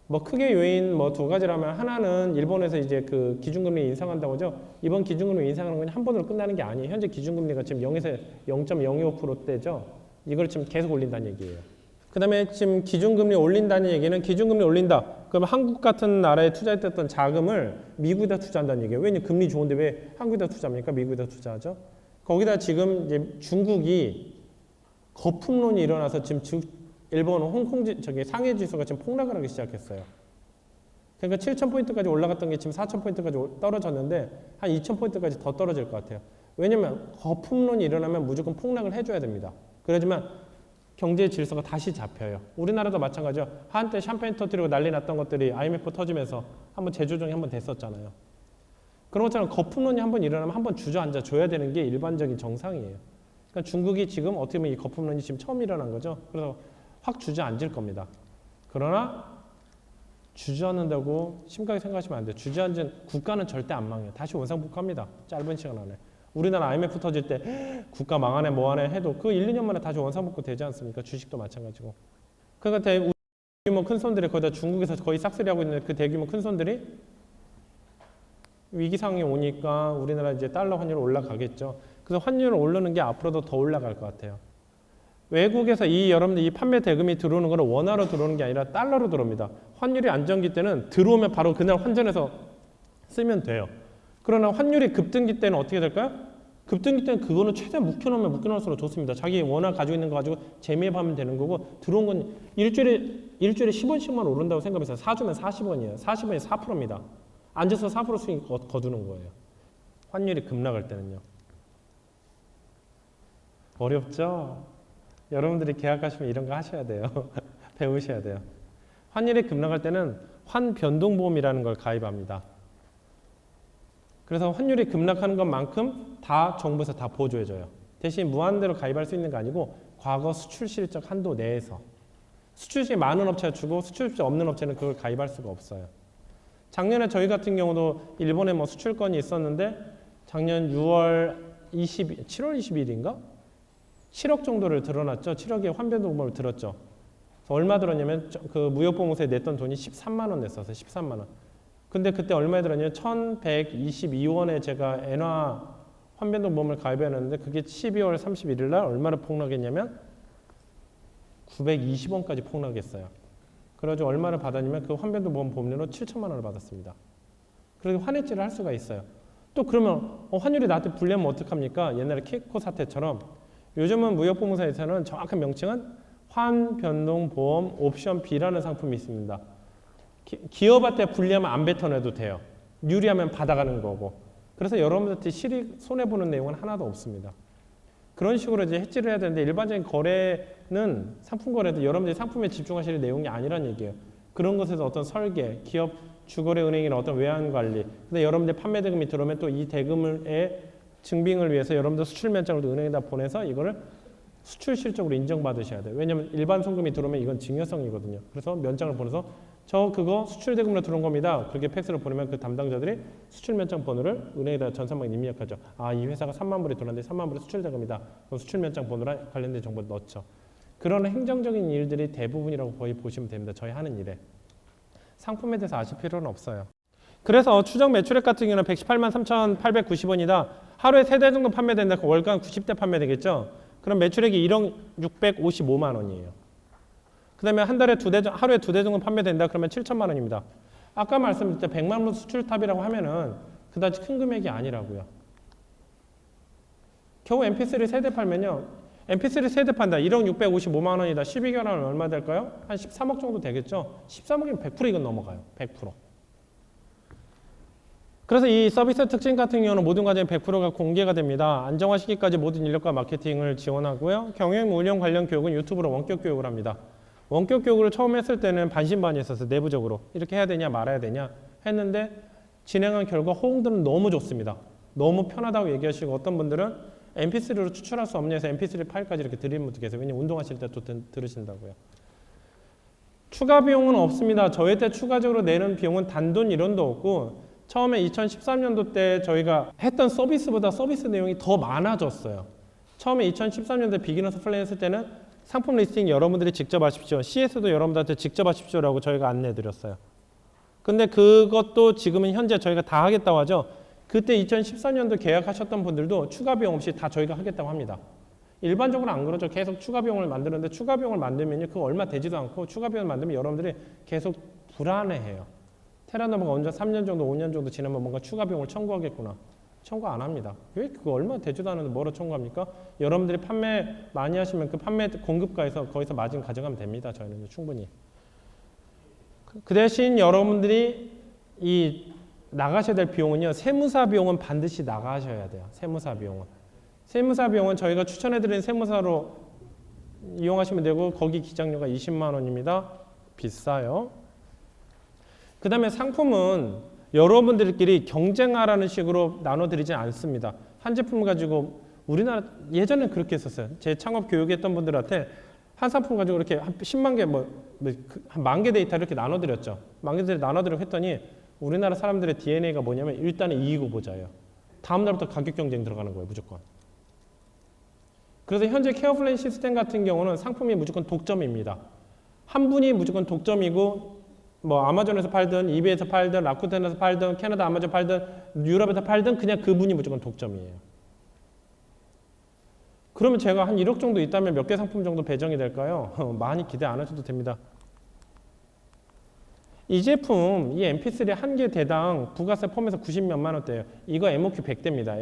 뭐 크게 요인 뭐 두 가지라면 하나는 일본에서 이제 그 기준금리 인상한다고 하죠. 이번 기준금리 인상하는 건 한 번으로 끝나는 게 아니에요. 현재 기준금리가 지금 0에서 0.025%대죠. 이걸 지금 계속 올린다는 얘기예요. 그 다음에 지금 기준금리 올린다는 얘기는 기준금리 올린다. 그러면 한국 같은 나라에 투자했던 자금을 미국에다 투자한다는 얘기예요. 왜냐면 금리 좋은데 왜 한국에다 투자합니까? 미국에다 투자하죠. 거기다 지금 이제 중국이 거품론이 일어나서 지금 일본 홍콩 상해 지수가 지금 폭락을 하기 시작했어요. 그러니까 7,000포인트까지 올라갔던 게 지금 4,000포인트까지 떨어졌는데 한 2,000포인트까지 더 떨어질 것 같아요. 왜냐면 거품론이 일어나면 무조건 폭락을 해줘야 됩니다. 그러지만 경제 질서가 다시 잡혀요. 우리나라도 마찬가지죠. 한때 샴페인 터뜨리고 난리 났던 것들이 IMF 터지면서 한번 재조정이 한번 됐었잖아요. 그런 것처럼 거품론이 한번 일어나면 한번 주저앉아 줘야 되는 게 일반적인 정상이에요. 그러니까 중국이 지금 어떻게 보면 이 거품론이 지금 처음 일어난 거죠. 그래서 확 주저앉을 겁니다. 그러나 주저앉는다고 심각하게 생각하시면 안 돼요. 주저앉은 국가는 절대 안 망해요. 다시 원상복구합니다. 짧은 시간 안에. 우리나라 IMF 터질 때 국가 망하네 뭐하네 해도 그 1, 2년 만에 다시 원상복구 되지 않습니까? 주식도 마찬가지고. 그러니까 대규모 큰 손들이 거기다 중국에서 거의 싹쓸이하고 있는 그 대규모 큰 손들이 위기 상황이 오니까 우리나라 이제 달러 환율 올라가겠죠. 그래서 환율을 오르는 게 앞으로도 더 올라갈 것 같아요. 외국에서 여러분들 이 판매 대금이 들어오는 거는 원화로 들어오는 게 아니라 달러로 들어옵니다. 환율이 안정기 때는 들어오면 바로 그날 환전해서 쓰면 돼요. 그러나 환율이 급등기 때는 어떻게 될까요? 급등기 때는 그거는 최대한 묵혀놓으면 묵혀놓을수록 좋습니다. 자기 원화 가지고 있는 거 가지고 재매입하면 되는 거고, 들어온 건 일주일에 10원씩만 오른다고 생각해서 사주면 40원이에요. 40원이 4%입니다. 앉아서 4% 수익 거두는 거예요. 환율이 급락할 때는요. 어렵죠? 여러분들이 계약하시면 이런 거 하셔야 돼요. 배우셔야 돼요. 환율이 급락할 때는 환변동보험이라는 걸 가입합니다. 그래서 환율이 급락하는 것만큼 다 정부에서 다 보조해줘요. 대신 무한대로 가입할 수 있는 거 아니고 과거 수출 실적 한도 내에서 수출 실적이 많은 업체가 주고 수출 실적 없는 업체는 그걸 가입할 수가 없어요. 작년에 저희 같은 경우도 일본에 뭐 수출건이 있었는데 작년 7월 20일인가? 7억 정도를 들어놨죠. 7억의 환변동보험을 들었죠. 얼마 들었냐면 그 무역보험사에 냈던 돈이 13만 원 냈었어요. 13만 원. 근데 그때 얼마에 들었냐면 1122원에 제가 엔화 환변동보험을 가입해놨는데 그게 12월 31일 날 얼마나 폭락했냐면 920원까지 폭락했어요. 그래가지고 얼마를 받았냐면 그 환변동보험 보험료로 7천만 원을 받았습니다. 그래서 환해지를 할 수가 있어요. 또 그러면 환율이 나한테 불리하면 어떡합니까? 옛날에 키코 사태처럼 요즘은 무역보험사에서는 정확한 명칭은 환변동보험 옵션 B라는 상품이 있습니다. 기업한테 불리하면 안 뱉어내도 돼요. 유리하면 받아가는 거고. 그래서 여러분들한테 실익 손해보는 내용은 하나도 없습니다. 그런 식으로 이제 해지를 해야 되는데 일반적인 거래는 상품 거래도 여러분들이 상품에 집중하실 내용이 아니란 얘기예요. 그런 것에서 어떤 설계, 기업 주거래 은행이나 어떤 외환 관리, 근데 여러분들 판매 대금이 들어오면 또 이 대금의 증빙을 위해서 여러분들 수출 면장을 은행에다 보내서 이거를 수출 실적으로 인정받으셔야 돼요. 왜냐하면 일반 송금이 들어오면 이건 증여성이거든요. 그래서 면장을 보내서 저 그거 수출 대금으로 들어온 겁니다. 그렇게 팩스를 보내면 그 담당자들이 수출 면장 번호를 은행에다 전산망에 입력하죠. 아, 이 회사가 3만 불이 들어왔는데 3만 불이 수출 대금이다. 그럼 수출 면장 번호랑 관련된 정보를 넣죠. 그런 행정적인 일들이 대부분이라고 거의 보시면 됩니다. 저희 하는 일에. 상품에 대해서 아실 필요는 없어요. 그래서 추정 매출액 같은 경우는 118만 3,890원이다. 하루에 3대 정도 판매된다. 월간 90대 판매되겠죠. 그럼 매출액이 1억 655만 원이에요. 그 다음에 한 달에 하루에 2대 정도 판매된다. 그러면 7천만 원입니다. 아까 말씀드렸죠. 100만 원 수출탑이라고 하면은 그다지 큰 금액이 아니라고요. 겨우 MP3 세대 팔면요. MP3 세대 판다. 1억 655만 원이다. 12개월 하면 얼마 될까요? 한 13억 정도 되겠죠. 13억이면 100% 이건 넘어가요. 100%. 그래서 이 서비스 특징 같은 경우는 모든 과정이 100%가 공개가 됩니다. 안정화 시기까지 모든 인력과 마케팅을 지원하고요. 경영 운영 관련 교육은 유튜브로 원격 교육을 합니다. 원격 교육을 처음 했을 때는 반신반의했었어요. 내부적으로 이렇게 해야 되냐 말아야 되냐 했는데 진행한 결과 호응들은 너무 좋습니다. 너무 편하다고 얘기하시고 어떤 분들은 MP3로 추출할 수 없냐 해서 MP3 파일까지 이렇게 드리는 분도 계세요. 왜냐면 운동하실 때 또 들으신다고요. 추가 비용은 없습니다. 저희 때 추가적으로 내는 비용은 단돈 1원도 없고 처음에 2013년도 때 저희가 했던 서비스보다 서비스 내용이 더 많아졌어요. 처음에 2013년도에 비기너스 플랜 했을 때는 상품 리스팅 여러분들이 직접 하십시오. CS도 여러분들한테 직접 하십시오라고 저희가 안내해드렸어요. 근데 그것도 지금은 현재 저희가 다 하겠다고 하죠. 그때 2013년도 계약하셨던 분들도 추가 비용 없이 다 저희가 하겠다고 합니다. 일반적으로 안 그러죠. 계속 추가 비용을 만드는데 추가 비용을 만들면요. 그거 얼마 되지도 않고 추가 비용을 만들면 여러분들이 계속 불안해해요. 테라노바가 언제 3년 정도 5년 정도 지나면 뭔가 추가 비용을 청구하겠구나. 청구 안 합니다. 왜 그거 얼마 되지도 않는데 뭐로 청구합니까? 여러분들이 판매 많이 하시면 그 판매 공급가에서 거기서 마진 가져가면 됩니다. 저희는 충분히. 그 대신 여러분들이 이 나가셔야 될 비용은요. 세무사 비용은 반드시 나가셔야 돼요. 세무사 비용은. 세무사 비용은 저희가 추천해드리는 세무사로 이용하시면 되고 거기 기장료가 20만 원입니다. 비싸요. 그 다음에 상품은 여러분들끼리 경쟁하라는 식으로 나눠드리지 않습니다. 한 제품을 가지고 우리나라 예전엔 그렇게 했었어요. 제 창업 교육했던 분들한테 한 상품 가지고 이렇게 한 10만 개 한 10,000개 데이터를 이렇게 나눠드렸죠. 10,000개 데이터 나눠드리고 했더니 우리나라 사람들의 DNA가 뭐냐면 일단은 이익후보자예요. 다음 날부터 가격 경쟁 들어가는 거예요. 무조건. 그래서 현재 케어플랜 시스템 같은 경우는 상품이 무조건 독점입니다. 한 분이 무조건 독점이고 뭐 아마존에서 팔든 이베이에서 팔든 라쿠텐에서 팔든 캐나다 아마존 팔든 유럽에서 팔든 그냥 그분이 무조건 독점이에요. 그러면 제가 한 1억 정도 있다면 몇 개 상품 정도 배정이 될까요? 많이 기대 안 하셔도 됩니다. 이 제품, 이 MP3 한 개 대당 부가세 포함해서 90몇만 원대예요. 이거 MOQ 100대입니다.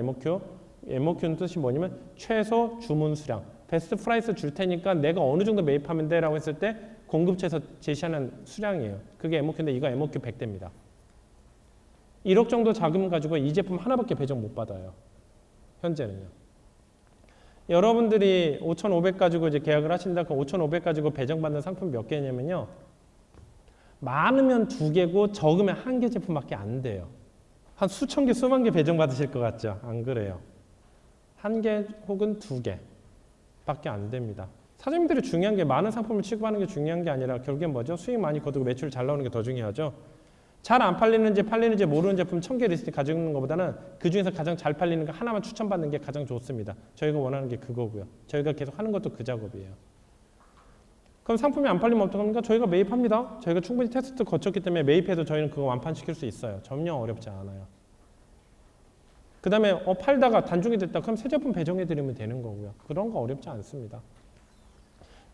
MOQ는 뜻이 뭐냐면 최소 주문 수량. 베스트 프라이스 줄 테니까 내가 어느 정도 매입하면 돼 라고 했을 때 공급처에서 제시하는 수량이에요. 그게 MOQ인데 이거 MOQ 100대입니다. 1억 정도 자금 가지고 이 제품 하나밖에 배정 못 받아요. 현재는요. 여러분들이 5,500 가지고 이제 계약을 하신다. 그럼 5,500 가지고 배정받는 상품 몇 개냐면요. 많으면 2개고 적으면 1개 제품밖에 안 돼요. 한 수천 개, 수만 개 배정받으실 것 같죠? 안 그래요. 1개 혹은 2개밖에 안 됩니다. 사장님들이 중요한 게 많은 상품을 취급하는 게 중요한 게 아니라 결국엔 뭐죠? 수익 많이 거두고 매출 잘 나오는 게 더 중요하죠. 잘 안 팔리는지 모르는 제품 1000개 리스트 가지고 있는 것보다는 그중에서 가장 잘 팔리는 거 하나만 추천받는 게 가장 좋습니다. 저희가 원하는 게 그거고요. 저희가 계속 하는 것도 그 작업이에요. 그럼 상품이 안 팔리면 어떡합니까? 저희가 매입합니다. 저희가 충분히 테스트 거쳤기 때문에 매입해도 저희는 그거 완판시킬 수 있어요. 전혀 어렵지 않아요. 그 다음에 팔다가 단종이 됐다. 그럼 새 제품 배정해드리면 되는 거고요. 그런 거 어렵지 않습니다.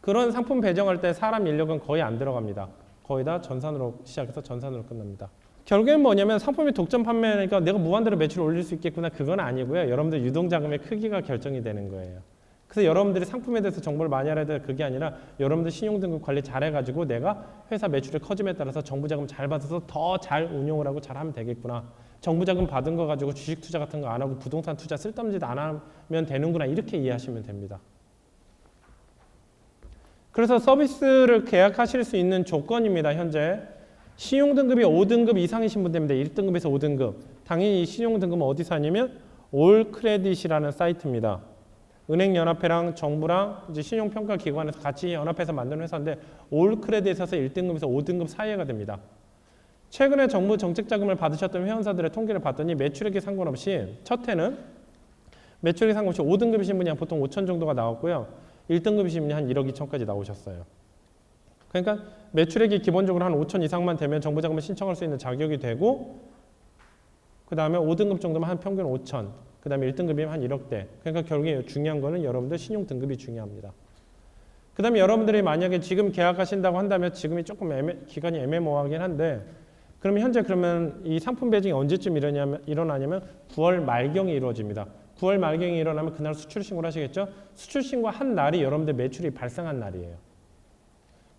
그런 상품 배정할 때 사람 인력은 거의 안 들어갑니다. 거의 다 전산으로 시작해서 전산으로 끝납니다. 결국엔 뭐냐면 상품이 독점 판매니까 내가 무한대로 매출을 올릴 수 있겠구나. 그건 아니고요. 여러분들 유동자금의 크기가 결정이 되는 거예요. 그래서 여러분들이 상품에 대해서 정보를 많이 알아야 돼. 그게 아니라 여러분들 신용등급 관리 잘해가지고 내가 회사 매출의 커짐에 따라서 정부자금 잘 받아서 더 잘 운용을 하고 잘하면 되겠구나. 정부자금 받은 거 가지고 주식 투자 같은 거 안 하고 부동산 투자 쓸데없는 짓 안 하면 되는구나. 이렇게 이해하시면 됩니다. 그래서 서비스를 계약하실 수 있는 조건입니다. 현재 신용등급이 5등급 이상이신 분들입니다. 1등급에서 5등급. 당연히 이 신용등급은 어디서 하냐면 올크레딧이라는 사이트입니다. 은행연합회랑 정부랑 이제 신용평가기관에서 같이 연합해서 만든 회사인데 올크레딧에서 1등급에서 5등급 사이가 됩니다. 최근에 정부 정책자금을 받으셨던 회원사들의 통계를 봤더니 매출액에 상관없이 첫 해는 매출액에 상관없이 5등급이신 분이 한 보통 5천 정도가 나왔고요. 1등급이신 분이 한 1억 2천까지 나오셨어요. 그러니까 매출액이 기본적으로 한 5천 이상만 되면 정부자금을 신청할 수 있는 자격이 되고 그 다음에 5등급 정도면 한 평균 5천 그 다음에 1등급이면 한 1억대. 그러니까 결국에 중요한 거는 여러분들 신용등급이 중요합니다. 그 다음에 여러분들이 만약에 지금 계약하신다고 한다면 지금이 조금 기간이 애매모호하긴 한데 그러면 현재 그러면 이 상품 배정이 언제쯤 일어나냐면 9월 말경에 이루어집니다. 9월 말경에 일어나면 그날 수출신고를 하시겠죠? 수출신고 한 날이 여러분들 매출이 발생한 날이에요.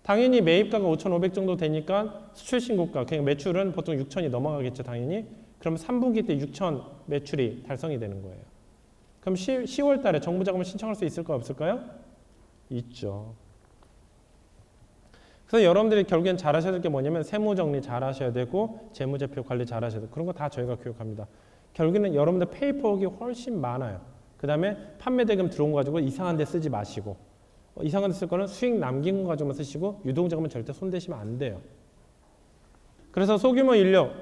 당연히 매입가가 5,500 정도 되니까 수출신고가, 그냥 매출은 보통 6천이 넘어가겠죠, 당연히. 그럼 3분기 때 6천 매출이 달성이 되는 거예요. 그럼 10월 달에 정부자금을 신청할 수 있을까요, 없을까요? 있죠. 그래서 여러분들이 결국엔 잘하셔야 될 게 뭐냐면 세무정리 잘하셔야 되고 재무제표 관리 잘하셔야 되고 그런 거 다 저희가 교육합니다. 결국에는 여러분들 페이퍼웍이 훨씬 많아요. 그 다음에 판매대금 들어온 거 가지고 이상한 데 쓰지 마시고 이상한 데 쓸 거는 수익 남긴 거 가지고만 쓰시고 유동자금은 절대 손대시면 안 돼요. 그래서 소규모 인력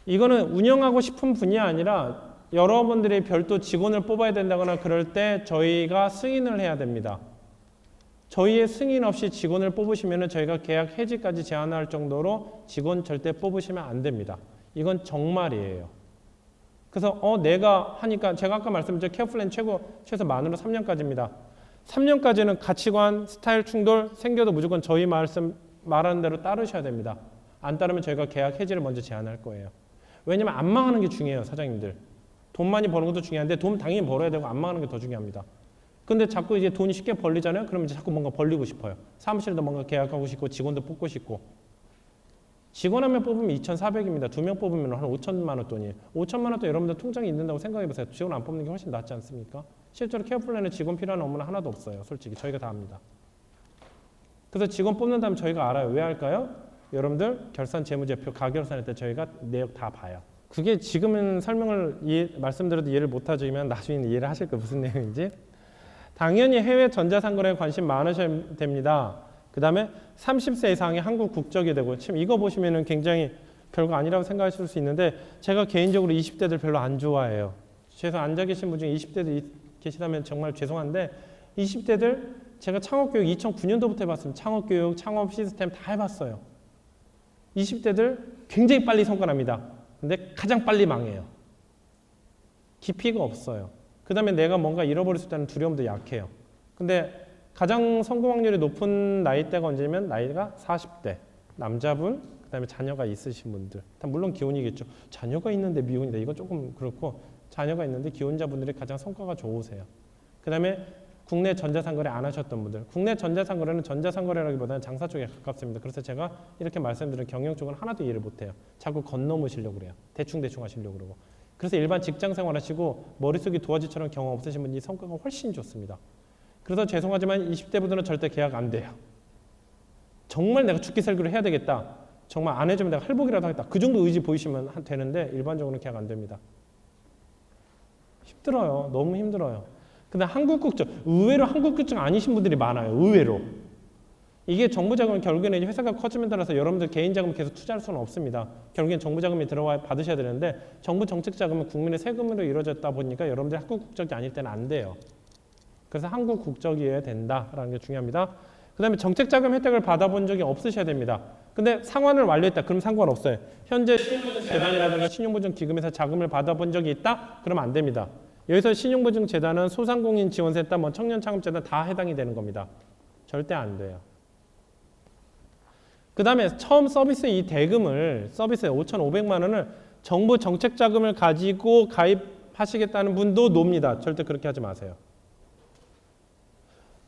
이거는 운영하고 싶은 분이 아니라 여러분들이 별도 직원을 뽑아야 된다거나 그럴 때 저희가 승인을 해야 됩니다. 저희의 승인 없이 직원을 뽑으시면 저희가 계약 해지까지 제한할 정도로 직원 절대 뽑으시면 안 됩니다. 이건 정말이에요. 그래서 내가 하니까 제가 아까 말씀드린 케어플랜 최소 만으로 3년까지입니다. 3년까지는 가치관, 스타일 충돌 생겨도 무조건 저희 말하는 대로 따르셔야 됩니다. 안 따르면 저희가 계약 해지를 먼저 제한할 거예요. 왜냐면 안 망하는 게 중요해요, 사장님들. 돈 많이 버는 것도 중요한데 돈 당연히 벌어야 되고 안 망하는 게 더 중요합니다. 근데 자꾸 이제 돈이 쉽게 벌리잖아요. 그러면 이제 자꾸 뭔가 벌리고 싶어요. 사무실에도 뭔가 계약하고 싶고 직원도 뽑고 싶고. 직원 한 명 뽑으면 2,400입니다. 2명 뽑으면 한 5천만 원 돈이에요. 5천만 원 돈 여러분들 통장에 있는다고 생각해 보세요. 직원 안 뽑는 게 훨씬 낫지 않습니까? 실제로 케어플랜에 직원 필요한 업무는 하나도 없어요. 솔직히 저희가 다 합니다. 그래서 직원 뽑는다면 저희가 알아요. 왜 할까요? 여러분들 결산 재무제표 가결산할 때 저희가 내역 다 봐요. 그게 지금은 설명을 말씀드려도 이해를 못하지만 나중에 이해를 하실 거예요. 무슨 내용인지. 당연히 해외 전자상거래에 관심 많으셔야 됩니다. 그 다음에 30세 이상의 한국 국적이 되고 지금 이거 보시면은 굉장히 별거 아니라고 생각하실 수 있는데 제가 개인적으로 20대들 별로 안 좋아해요. 최소 앉아 계신 분 중에 20대들 계시다면 정말 죄송한데 20대들 제가 창업교육 2009년도부터 해봤습니다. 창업교육, 창업 시스템 다 해봤어요. 20대들 굉장히 빨리 성과납니다. 근데 가장 빨리 망해요. 깊이가 없어요. 그 다음에 내가 뭔가 잃어버릴 수 있다는 두려움도 약해요. 근데 가장 성공 확률이 높은 나이대가 언제냐면 나이가 40대. 남자분, 그 다음에 자녀가 있으신 분들. 물론 기혼이겠죠. 자녀가 있는데 미혼이다. 이건 조금 그렇고 자녀가 있는데 기혼자분들이 가장 성과가 좋으세요. 그 다음에 국내 전자상거래 안 하셨던 분들. 국내 전자상거래는 전자상거래라기보다는 장사 쪽에 가깝습니다. 그래서 제가 이렇게 말씀드린 경영 쪽은 하나도 이해를 못해요. 자꾸 건너무시려고 그래요. 대충대충 하시려고 그러고. 그래서 일반 직장생활 하시고 머릿속이 도화지처럼 경험 없으신 분이 성과가 훨씬 좋습니다. 그래서 죄송하지만 20대분들은 절대 계약 안 돼요. 정말 내가 죽기 살기로 해야 되겠다. 정말 안 해주면 내가 할복이라도 하겠다. 그 정도 의지 보이시면 되는데 일반적으로는 계약 안 됩니다. 힘들어요. 너무 힘들어요. 근데 한국 국적, 의외로 한국 국적 아니신 분들이 많아요. 의외로. 이게 정부 자금은 결국에는 회사가 커지면 따라서 여러분들 개인 자금 계속 투자할 수는 없습니다. 결국엔 정부 자금이 들어와 받으셔야 되는데 정부 정책 자금은 국민의 세금으로 이루어졌다 보니까 여러분들이 한국 국적이 아닐 때는 안 돼요. 그래서 한국 국적이어야 된다라는 게 중요합니다. 그 다음에 정책 자금 혜택을 받아본 적이 없으셔야 됩니다. 근데 상환을 완료했다. 그럼 상관없어요. 현재 신용보증재단이라든가 신용보증기금에서 자금을 받아본 적이 있다? 그러면 안 됩니다. 여기서 신용보증재단은 소상공인 지원센터, 청년창업재단 다 해당이 되는 겁니다. 절대 안 돼요. 그 다음에 처음 서비스 이 대금을 서비스 5,500만 원을 정부 정책 자금을 가지고 가입하시겠다는 분도 놉니다. 절대 그렇게 하지 마세요.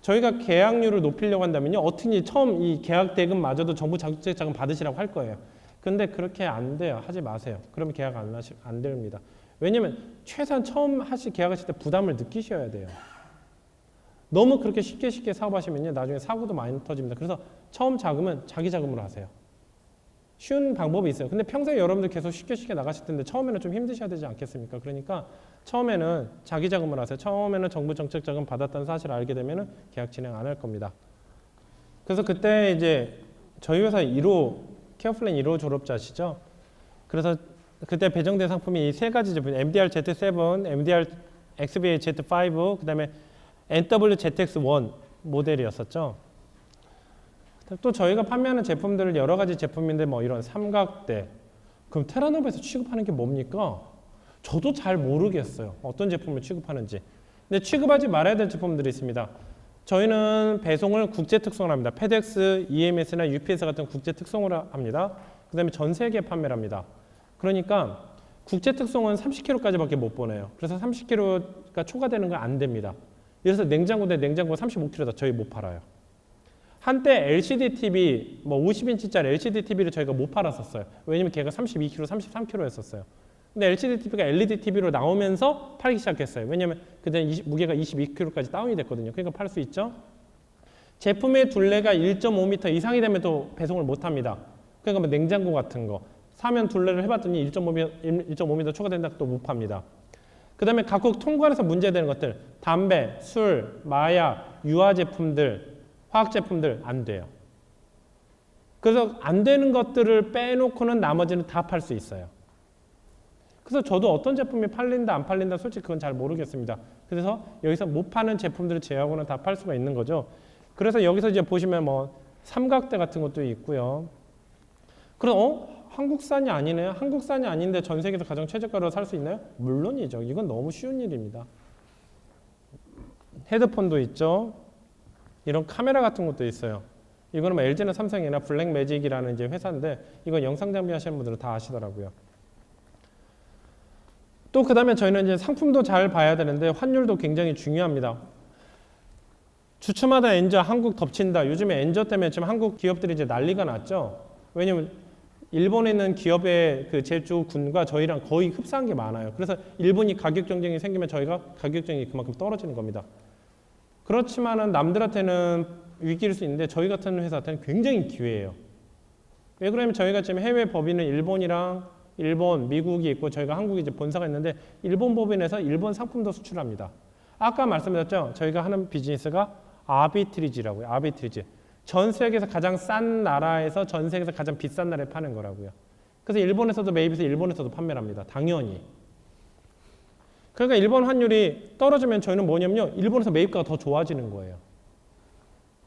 저희가 계약률을 높이려고 한다면요. 어떻게 처음 이 계약 대금마저도 정부 정책 자금 받으시라고 할 거예요. 근데 그렇게 안 돼요. 하지 마세요. 그러면 계약 안 됩니다. 왜냐면 최소한 처음 계약하실 때 부담을 느끼셔야 돼요. 너무 그렇게 쉽게 사업하시면요. 나중에 사고도 많이 터집니다. 그래서 처음 자금은 자기 자금으로 하세요. 쉬운 방법이 있어요. 근데 평소에 여러분들 계속 쉽게 나가실 텐데 처음에는 좀 힘드셔야 되지 않겠습니까? 그러니까 처음에는 자기 자금으로 하세요. 처음에는 정부 정책 자금 받았다는 사실을 알게 되면 계약 진행 안 할 겁니다. 그래서 그때 이제 저희 회사 1호, 케어플랜 1호 졸업자시죠? 그래서 그때 배정된 상품이 이 세 가지 제품, MDR Z7, MDR XBA Z5, 그 다음에 NWZX1 모델이었었죠. 또 저희가 판매하는 제품들은 여러 가지 제품인데 이런 삼각대, 그럼 테라노바에서 취급하는 게 뭡니까? 저도 잘 모르겠어요. 어떤 제품을 취급하는지. 근데 취급하지 말아야 될 제품들이 있습니다. 저희는 배송을 국제 특송을 합니다. 페덱스, EMS나 UPS 같은 국제 특송을 합니다. 그 다음에 전 세계에 판매를 합니다. 그러니까 국제 특송은 30kg까지밖에 못 보내요. 그래서 30kg가 초과되는 건 안 됩니다. 그래서 냉장고 대 냉장고 35kg다 저희 못 팔아요. 한때 LCD TV, 50인치짜리 LCD TV를 저희가 못 팔았었어요. 왜냐면 걔가 32kg, 33kg였었어요. 근데 LCD TV가 LED TV로 나오면서 팔기 시작했어요. 왜냐면 그때 무게가 22kg까지 다운이 됐거든요. 그러니까 팔 수 있죠. 제품의 둘레가 1.5m 이상이 되면 또 배송을 못 합니다. 그러니까 냉장고 같은 거 사면 둘레를 해봤더니 1.5m 초과된다 또 못 팝니다. 그 다음에 각국 통관에서 문제되는 것들, 담배, 술, 마약, 유아 제품들, 화학 제품들 안 돼요. 그래서 안 되는 것들을 빼놓고는 나머지는 다 팔 수 있어요. 그래서 저도 어떤 제품이 팔린다 안 팔린다 솔직히 그건 잘 모르겠습니다. 그래서 여기서 못 파는 제품들을 제외하고는 다 팔 수가 있는 거죠. 그래서 여기서 이제 보시면 삼각대 같은 것도 있고요. 그럼 한국산이 아니네요. 한국산이 아닌데 전 세계에서 가장 최저가로 살 수 있나요? 물론이죠. 이건 너무 쉬운 일입니다. 헤드폰도 있죠. 이런 카메라 같은 것도 있어요. 이거는 LG나 삼성이나 블랙매직이라는 이제 회사인데 이건 영상 장비 하시는 분들은 다 아시더라고요. 또 그 다음에 저희는 이제 상품도 잘 봐야 되는데 환율도 굉장히 중요합니다. 주춤하다 엔저 한국 덮친다. 요즘에 엔저 때문에 지금 한국 기업들이 이제 난리가 났죠. 왜냐면 일본에 있는 기업의 그 제주군과 저희랑 거의 흡사한 게 많아요. 그래서 일본이 가격 경쟁이 생기면 저희가 가격 경쟁이 그만큼 떨어지는 겁니다. 그렇지만은 남들한테는 위기일 수 있는데 저희 같은 회사한테는 굉장히 기회예요. 왜 그러냐면 저희가 지금 해외 법인은 일본, 미국이 있고 저희가 한국에 이제 본사가 있는데 일본 법인에서 일본 상품도 수출합니다. 아까 말씀드렸죠. 저희가 하는 비즈니스가 아비트리지라고요. 아비트리지. 전 세계에서 가장 싼 나라에서 전 세계에서 가장 비싼 나라에 파는 거라고요. 그래서 일본에서도 매입해서 일본에서도 판매를 합니다. 당연히. 그러니까 일본 환율이 떨어지면 저희는 뭐냐면요. 일본에서 매입가가 더 좋아지는 거예요.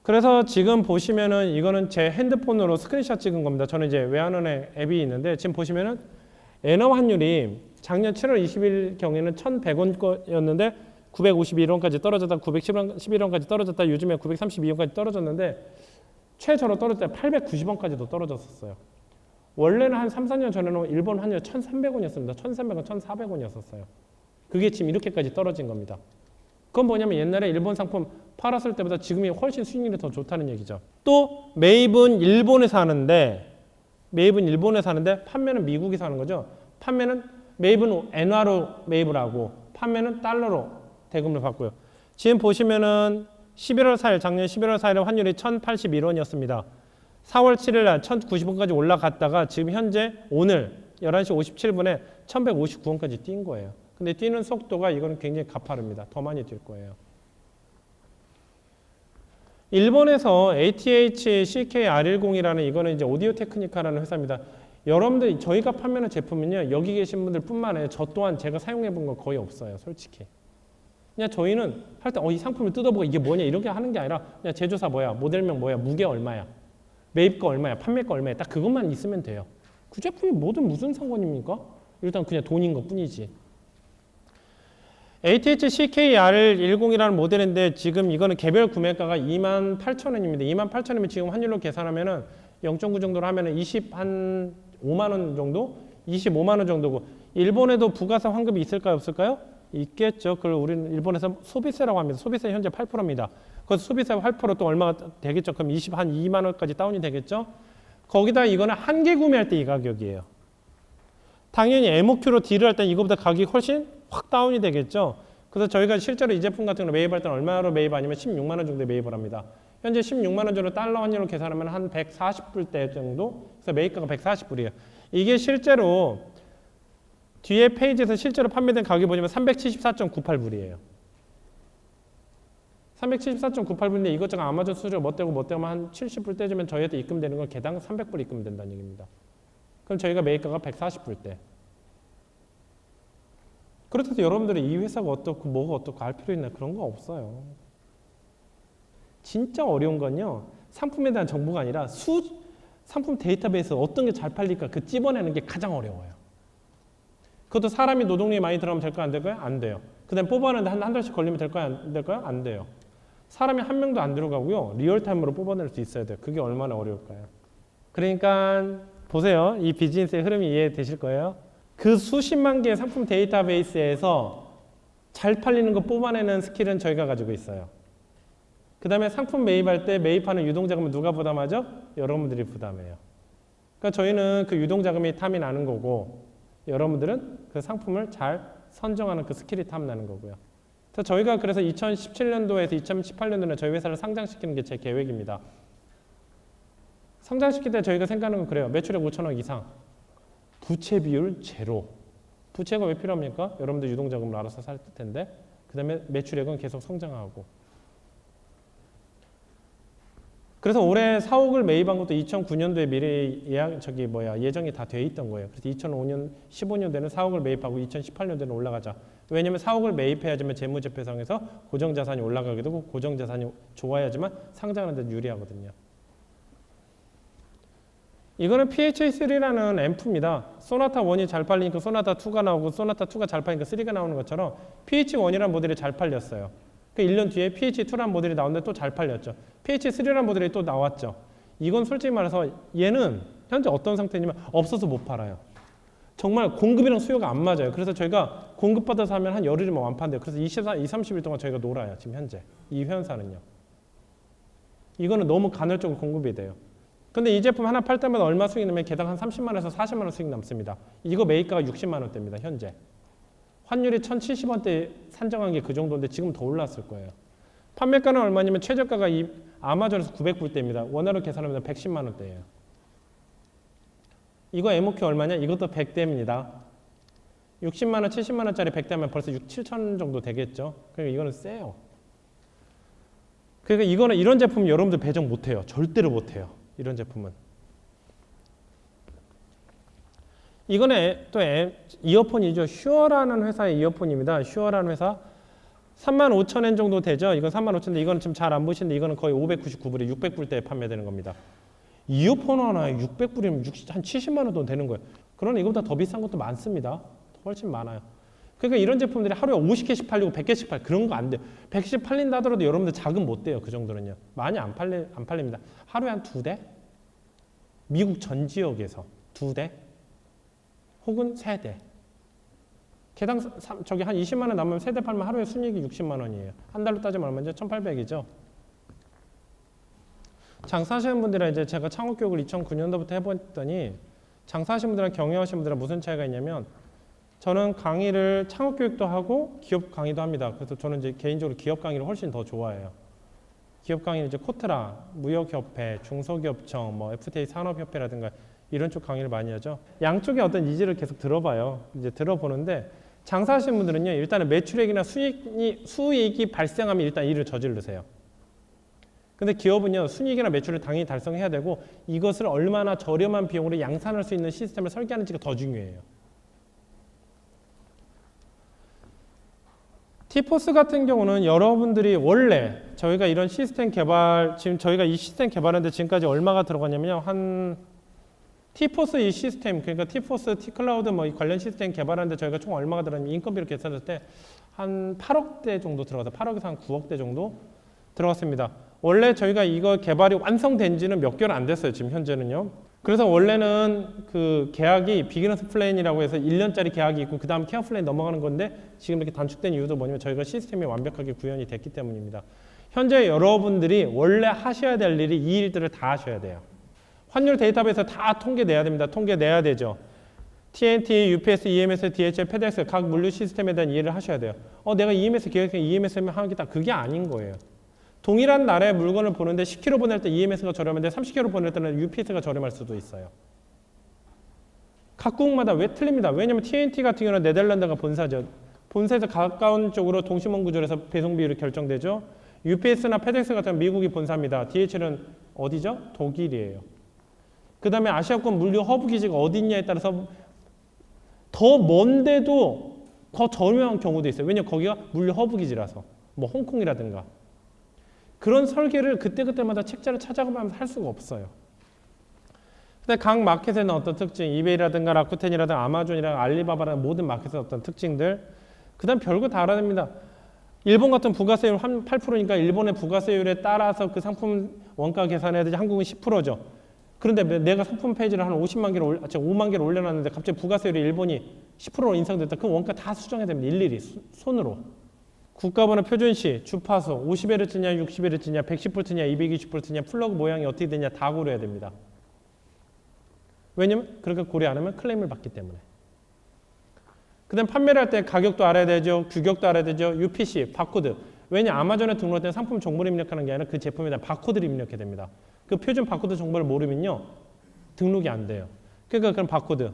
그래서 지금 보시면은 이거는 제 핸드폰으로 스크린샷 찍은 겁니다. 저는 이제 외환은행 앱이 있는데 지금 보시면은 엔화 환율이 작년 7월 20일 경에는 1,100원이었는데 951원까지 떨어졌다 911원까지 떨어졌다 요즘에 932원까지 떨어졌는데 최저로 떨어질 때 890원까지도 떨어졌었어요. 원래는 한 3, 4년 전에는 일본 환율 1,300원이었습니다. 1,300원, 1,400원이었었어요. 그게 지금 이렇게까지 떨어진 겁니다. 그건 뭐냐면 옛날에 일본 상품 팔았을 때보다 지금이 훨씬 수익률이 더 좋다는 얘기죠. 또 매입은 일본에서 하는데 판매는 미국에서 하는 거죠. 매입은 엔화로 매입을 하고 판매는 달러로 대금을 받고요. 지금 보시면은 11월 4일 작년 11월 4일에 환율이 1,081원이었습니다. 4월 7일 날 1,090원까지 올라갔다가 지금 현재 오늘 11시 57분에 1,159원까지 뛴 거예요. 근데 뛰는 속도가 이거는 굉장히 가파릅니다. 더 많이 뛸 거예요. 일본에서 ATH CK-R10이라는 이거는 이제 오디오 테크니카라는 회사입니다. 여러분들 저희가 판매하는 제품은요. 여기 계신 분들뿐만 아니라 저 또한 제가 사용해 본 거 거의 없어요. 솔직히. 그냥 저희는 할 때 이 상품을 뜯어보고 이게 뭐냐 이렇게 하는 게 아니라 그냥 제조사 뭐야, 모델명 뭐야, 무게 얼마야, 매입가 얼마야, 판매가 얼마야 딱 그것만 있으면 돼요. 그 제품이 뭐든 무슨 상관입니까? 일단 그냥 돈인 것 뿐이지. ATH CK-R10이라는 모델인데 지금 이거는 개별 구매가가 28,000원입니다. 28,000원이면 지금 환율로 계산하면은 0.9 정도로 하면은 5만 원 정도? 25만 원 정도고 일본에도 부가세 환급이 있을까요? 없을까요? 있겠죠. 그걸 우리는 일본에서 소비세라고 합니다. 소비세 현재 8%입니다. 그래서 소비세 8%또 얼마가 되겠죠? 그럼 2만 원까지 다운이 되겠죠? 거기다 이거는 한 개 구매할 때 이 가격이에요. 당연히 MOQ로 딜을 할 때 이거보다 가격이 훨씬 확 다운이 되겠죠. 그래서 저희가 실제로 이 제품 같은 거 매입할 때는 얼마로 매입하냐면 16만 원 정도에 매입을 합니다. 현재 16만 원 정도 달러 환율로 계산하면 한 140불대 정도. 그래서 매입가가 140불이에요. 이게 실제로 뒤에 페이지에서 실제로 판매된 가격이 보시면 374.98불이에요. 374.98불인데 이것저것 아마존 수수료 뭐 떼고 한 70불 떼주면 저희한테 입금되는 건 개당 300불 입금된다는 얘기입니다. 그럼 저희가 매입가가 140불대. 그렇다고 여러분들이 이 회사가 어떻고 뭐가 어떻고 알 필요 있나 그런 거 없어요. 진짜 어려운 건요. 상품에 대한 정보가 아니라 상품 데이터베이스 어떤 게 잘 팔릴까 그 찝어내는 게 가장 어려워요. 그것도 사람이 노동력이 많이 들어가면 될까요? 안 될까요? 안 돼요. 그 다음에 뽑아내는데 한 달씩 걸리면 될까요? 안 될까요? 안 돼요. 사람이 한 명도 안 들어가고요. 리얼타임으로 뽑아낼 수 있어야 돼요. 그게 얼마나 어려울까요? 그러니까 보세요. 이 비즈니스의 흐름이 이해되실 거예요. 그 수십만 개의 상품 데이터베이스에서 잘 팔리는 거 뽑아내는 스킬은 저희가 가지고 있어요. 그 다음에 상품 매입할 때 매입하는 유동자금은 누가 부담하죠? 여러분들이 부담해요. 그러니까 저희는 그 유동자금이 탐이 나는 거고 여러분들은 그 상품을 잘 선정하는 그 스킬이 탐나는 거고요. 그래서 저희가 그래서 2017년도에서 2018년도에 저희 회사를 상장시키는 게 제 계획입니다. 상장시킬 때 저희가 생각하는 건 그래요. 매출액 5천억 이상. 부채 비율 제로. 부채가 왜 필요합니까? 여러분들 유동자금을 알아서 살 텐데. 그 다음에 매출액은 계속 성장하고. 그래서 올해 4억을 매입한 것도 2009년도에 미리 예정이 다 돼 있던 거예요. 그래서 2005년, 15년도에는 4억을 매입하고 2018년도에는 올라가자. 왜냐하면 4억을 매입해야지만 재무제표상에서 고정자산이 올라가게 되고 고정자산이 좋아야지만 상장하는 데 유리하거든요. 이거는 PHA3라는 앰프입니다. 소나타 1이 잘 팔리니까 소나타 2가 나오고 소나타 2가 잘 팔리니까 3가 나오는 것처럼 PH1이라는 모델이 잘 팔렸어요. 그 1년 뒤에 PH2라는 모델이 나오는데 또 잘 팔렸죠. PH3라는 모델이 또 나왔죠. 이건 솔직히 말해서 얘는 현재 어떤 상태냐면 없어서 못 팔아요. 정말 공급이랑 수요가 안 맞아요. 그래서 저희가 공급받아서 하면 한 열흘이면 완판돼요. 그래서 30일 동안 저희가 놀아요. 지금 현재. 이 회원사는요. 이거는 너무 간헐적으로 공급이 돼요. 근데 이 제품 하나 팔 때마다 얼마 수익 나면 개당 한 30만 원에서 40만 원 수익 남습니다. 이거 매입가가 60만 원대입니다. 현재. 환율이 1,070원대 산정한 게 그 정도인데 지금 더 올랐을 거예요. 판매가는 얼마냐면 최저가가 이 아마존에서 900불대입니다. 원화로 계산하면 110만 원대예요. 이거 MOQ 얼마냐? 이것도 100대입니다. 60만 원, 70만 원짜리 100대면 벌써 6, 7천 정도 되겠죠. 그러니까 이거는 세요. 그러니까 이거는 이런 제품 여러분들 배정 못 해요. 절대로 못 해요. 이런 제품은. 이거는 또 이어폰이죠. 슈어라는 회사의 이어폰입니다. 슈어라는 회사. 35,000엔 정도 되죠. 이건 35,000인데 이거는 지금 잘 안 보시는데 이거는 거의 599불에 600불대에 판매되는 겁니다. 이어폰 하나에 600불이면 한 70만 원 돈 되는 거예요. 그러나 이거보다 더 비싼 것도 많습니다. 훨씬 많아요. 그러니까 이런 제품들이 하루에 50개씩 팔리고 100개씩 팔 그런 거 안 돼요. 100개씩 팔린다 하더라도 여러분들 자금 못 돼요. 그 정도는요. 많이 안 팔립니다. 하루에 한 2대? 미국 전 지역에서 2대? 혹은 3대. 개당 저기 한 20만 원 남으면 3대 팔면 하루에 순이익이 60만 원이에요. 한 달로 따지면 얼마죠? 1,800이죠. 장사하시는 분들은 이제 제가 창업교육을 2009년도부터 해봤더니 장사하시는 분들이랑 경영하시는 분들은 무슨 차이가 있냐면 저는 강의를 창업교육도 하고 기업 강의도 합니다. 그래서 저는 이제 개인적으로 기업 강의를 훨씬 더 좋아해요. 기업 강의는 이제 코트라, 무역협회, 중소기업청, 뭐 FTA 산업협회라든가 이런 쪽 강의를 많이 하죠. 양쪽의 어떤 니즈를 계속 들어봐요. 이제 들어보는데 장사하시는 분들은요, 일단은 매출액이나 수익이 발생하면 일단 일을 저지르세요. 근데 기업은요, 순이익이나 매출을 당연히 달성해야 되고 이것을 얼마나 저렴한 비용으로 양산할 수 있는 시스템을 설계하는지가 더 중요해요. T포스 같은 경우는 여러분들이 원래 저희가 이런 시스템 개발, 지금 저희가 이 시스템 개발하는데 지금까지 얼마가 들어갔냐면요, 한 T포스 이 시스템, 그러니까 T포스, T클라우드 뭐 관련 시스템 개발하는데 저희가 총 얼마가 들어갔냐면 인건비로 계산했을 때 한 8억대 정도 들어가서 8억에서 한 9억대 정도 들어갔습니다. 원래 저희가 이거 개발이 완성된 지는 몇 개월 안 됐어요. 지금 현재는요. 그래서 원래는 그 계약이 비기너스 플랜이라고 해서 1년짜리 계약이 있고 그 다음 케어 플랜 넘어가는 건데 지금 이렇게 단축된 이유도 뭐냐면 저희가 시스템이 완벽하게 구현이 됐기 때문입니다. 현재 여러분들이 원래 하셔야 될 일이 이 일들을 다 하셔야 돼요. 환율 데이터베이스 다 통계 내야 됩니다. 통계 내야 되죠. TNT, UPS, EMS, DHL, FedEx 각 물류 시스템에 대한 이해를 하셔야 돼요. 내가 EMS 기획해 EMS면 하겠다. 그게 아닌 거예요. 동일한 나라의 물건을 보는데 10km 보낼 때 EMS가 저렴한데 30km 보낼 때는 UPS가 저렴할 수도 있어요. 각국마다 왜 틀립니다. 왜냐하면 TNT 같은 경우는 네덜란드가 본사죠. 본사에서 가까운 쪽으로 동심원 구조에서 배송 비율이 결정되죠. UPS나 FedEx 같은 미국이 본사입니다. DHL은 어디죠? 독일이에요. 그 다음에 아시아권 물류 허브 기지가 어디 있냐에 따라서 더 먼데도 더 저렴한 경우도 있어요. 왜냐하면 거기가 물류 허브 기지라서. 뭐 홍콩이라든가. 그런 설계를 그때그때마다 책자를 찾아가면서 할 수가 없어요. 근데 각 마켓에는 어떤 특징, 이베이라든가 라쿠텐이라든가 아마존이라든가 알리바바라는 모든 마켓의 어떤 특징들, 그 다음 별거 다 알아냅니다. 일본 같은 부가세율 한 8%니까 일본의 부가세율에 따라서 그 상품 원가 계산해야 되지. 한국은 10%죠. 그런데 내가 상품 페이지를 한 5만 개를 올려놨는데 갑자기 부가세율이 일본이 10%로 인상됐다. 그 원가 다 수정해야 됩니다. 일일이 손으로. 국가번호 표준시, 주파수, 50Hz냐, 60Hz냐, 110V냐, 220V냐, 플러그 모양이 어떻게 되냐 다 고려해야 됩니다. 왜냐면 그렇게 고려 안 하면 클레임을 받기 때문에. 그 다음 판매를 할 때 가격도 알아야 되죠. 규격도 알아야 되죠. UPC, 바코드. 왜냐 아마존에 등록할 때 상품 정보를 입력하는 게 아니라 그 제품에 대한 바코드를 입력해야 됩니다. 그 표준 바코드 정보를 모르면요. 등록이 안 돼요. 그러니까 그런 바코드,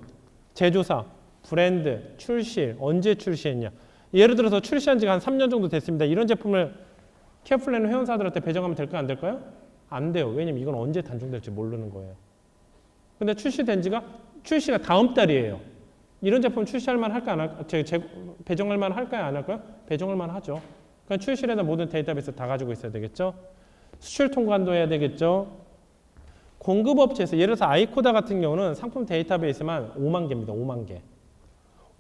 제조사, 브랜드, 출시, 언제 출시했냐. 예를 들어서 출시한 지가 한 3년 정도 됐습니다. 이런 제품을 케어플랜 회원사들한테 배정하면 될까요? 안 될까요? 안 돼요. 왜냐면 이건 언제 단종될지 모르는 거예요. 근데 출시가 다음 달이에요. 이런 제품 출시할 만 할까 안 할까? 배정할 만 할까요? 안 할까요? 배정할 만 하죠. 그러니까 출시에 대한 모든 데이터베이스 다 가지고 있어야 되겠죠. 수출 통관도 해야 되겠죠. 공급업체에서 예를 들어서 아이코다 같은 경우는 상품 데이터베이스만 5만 개입니다. 5만 개.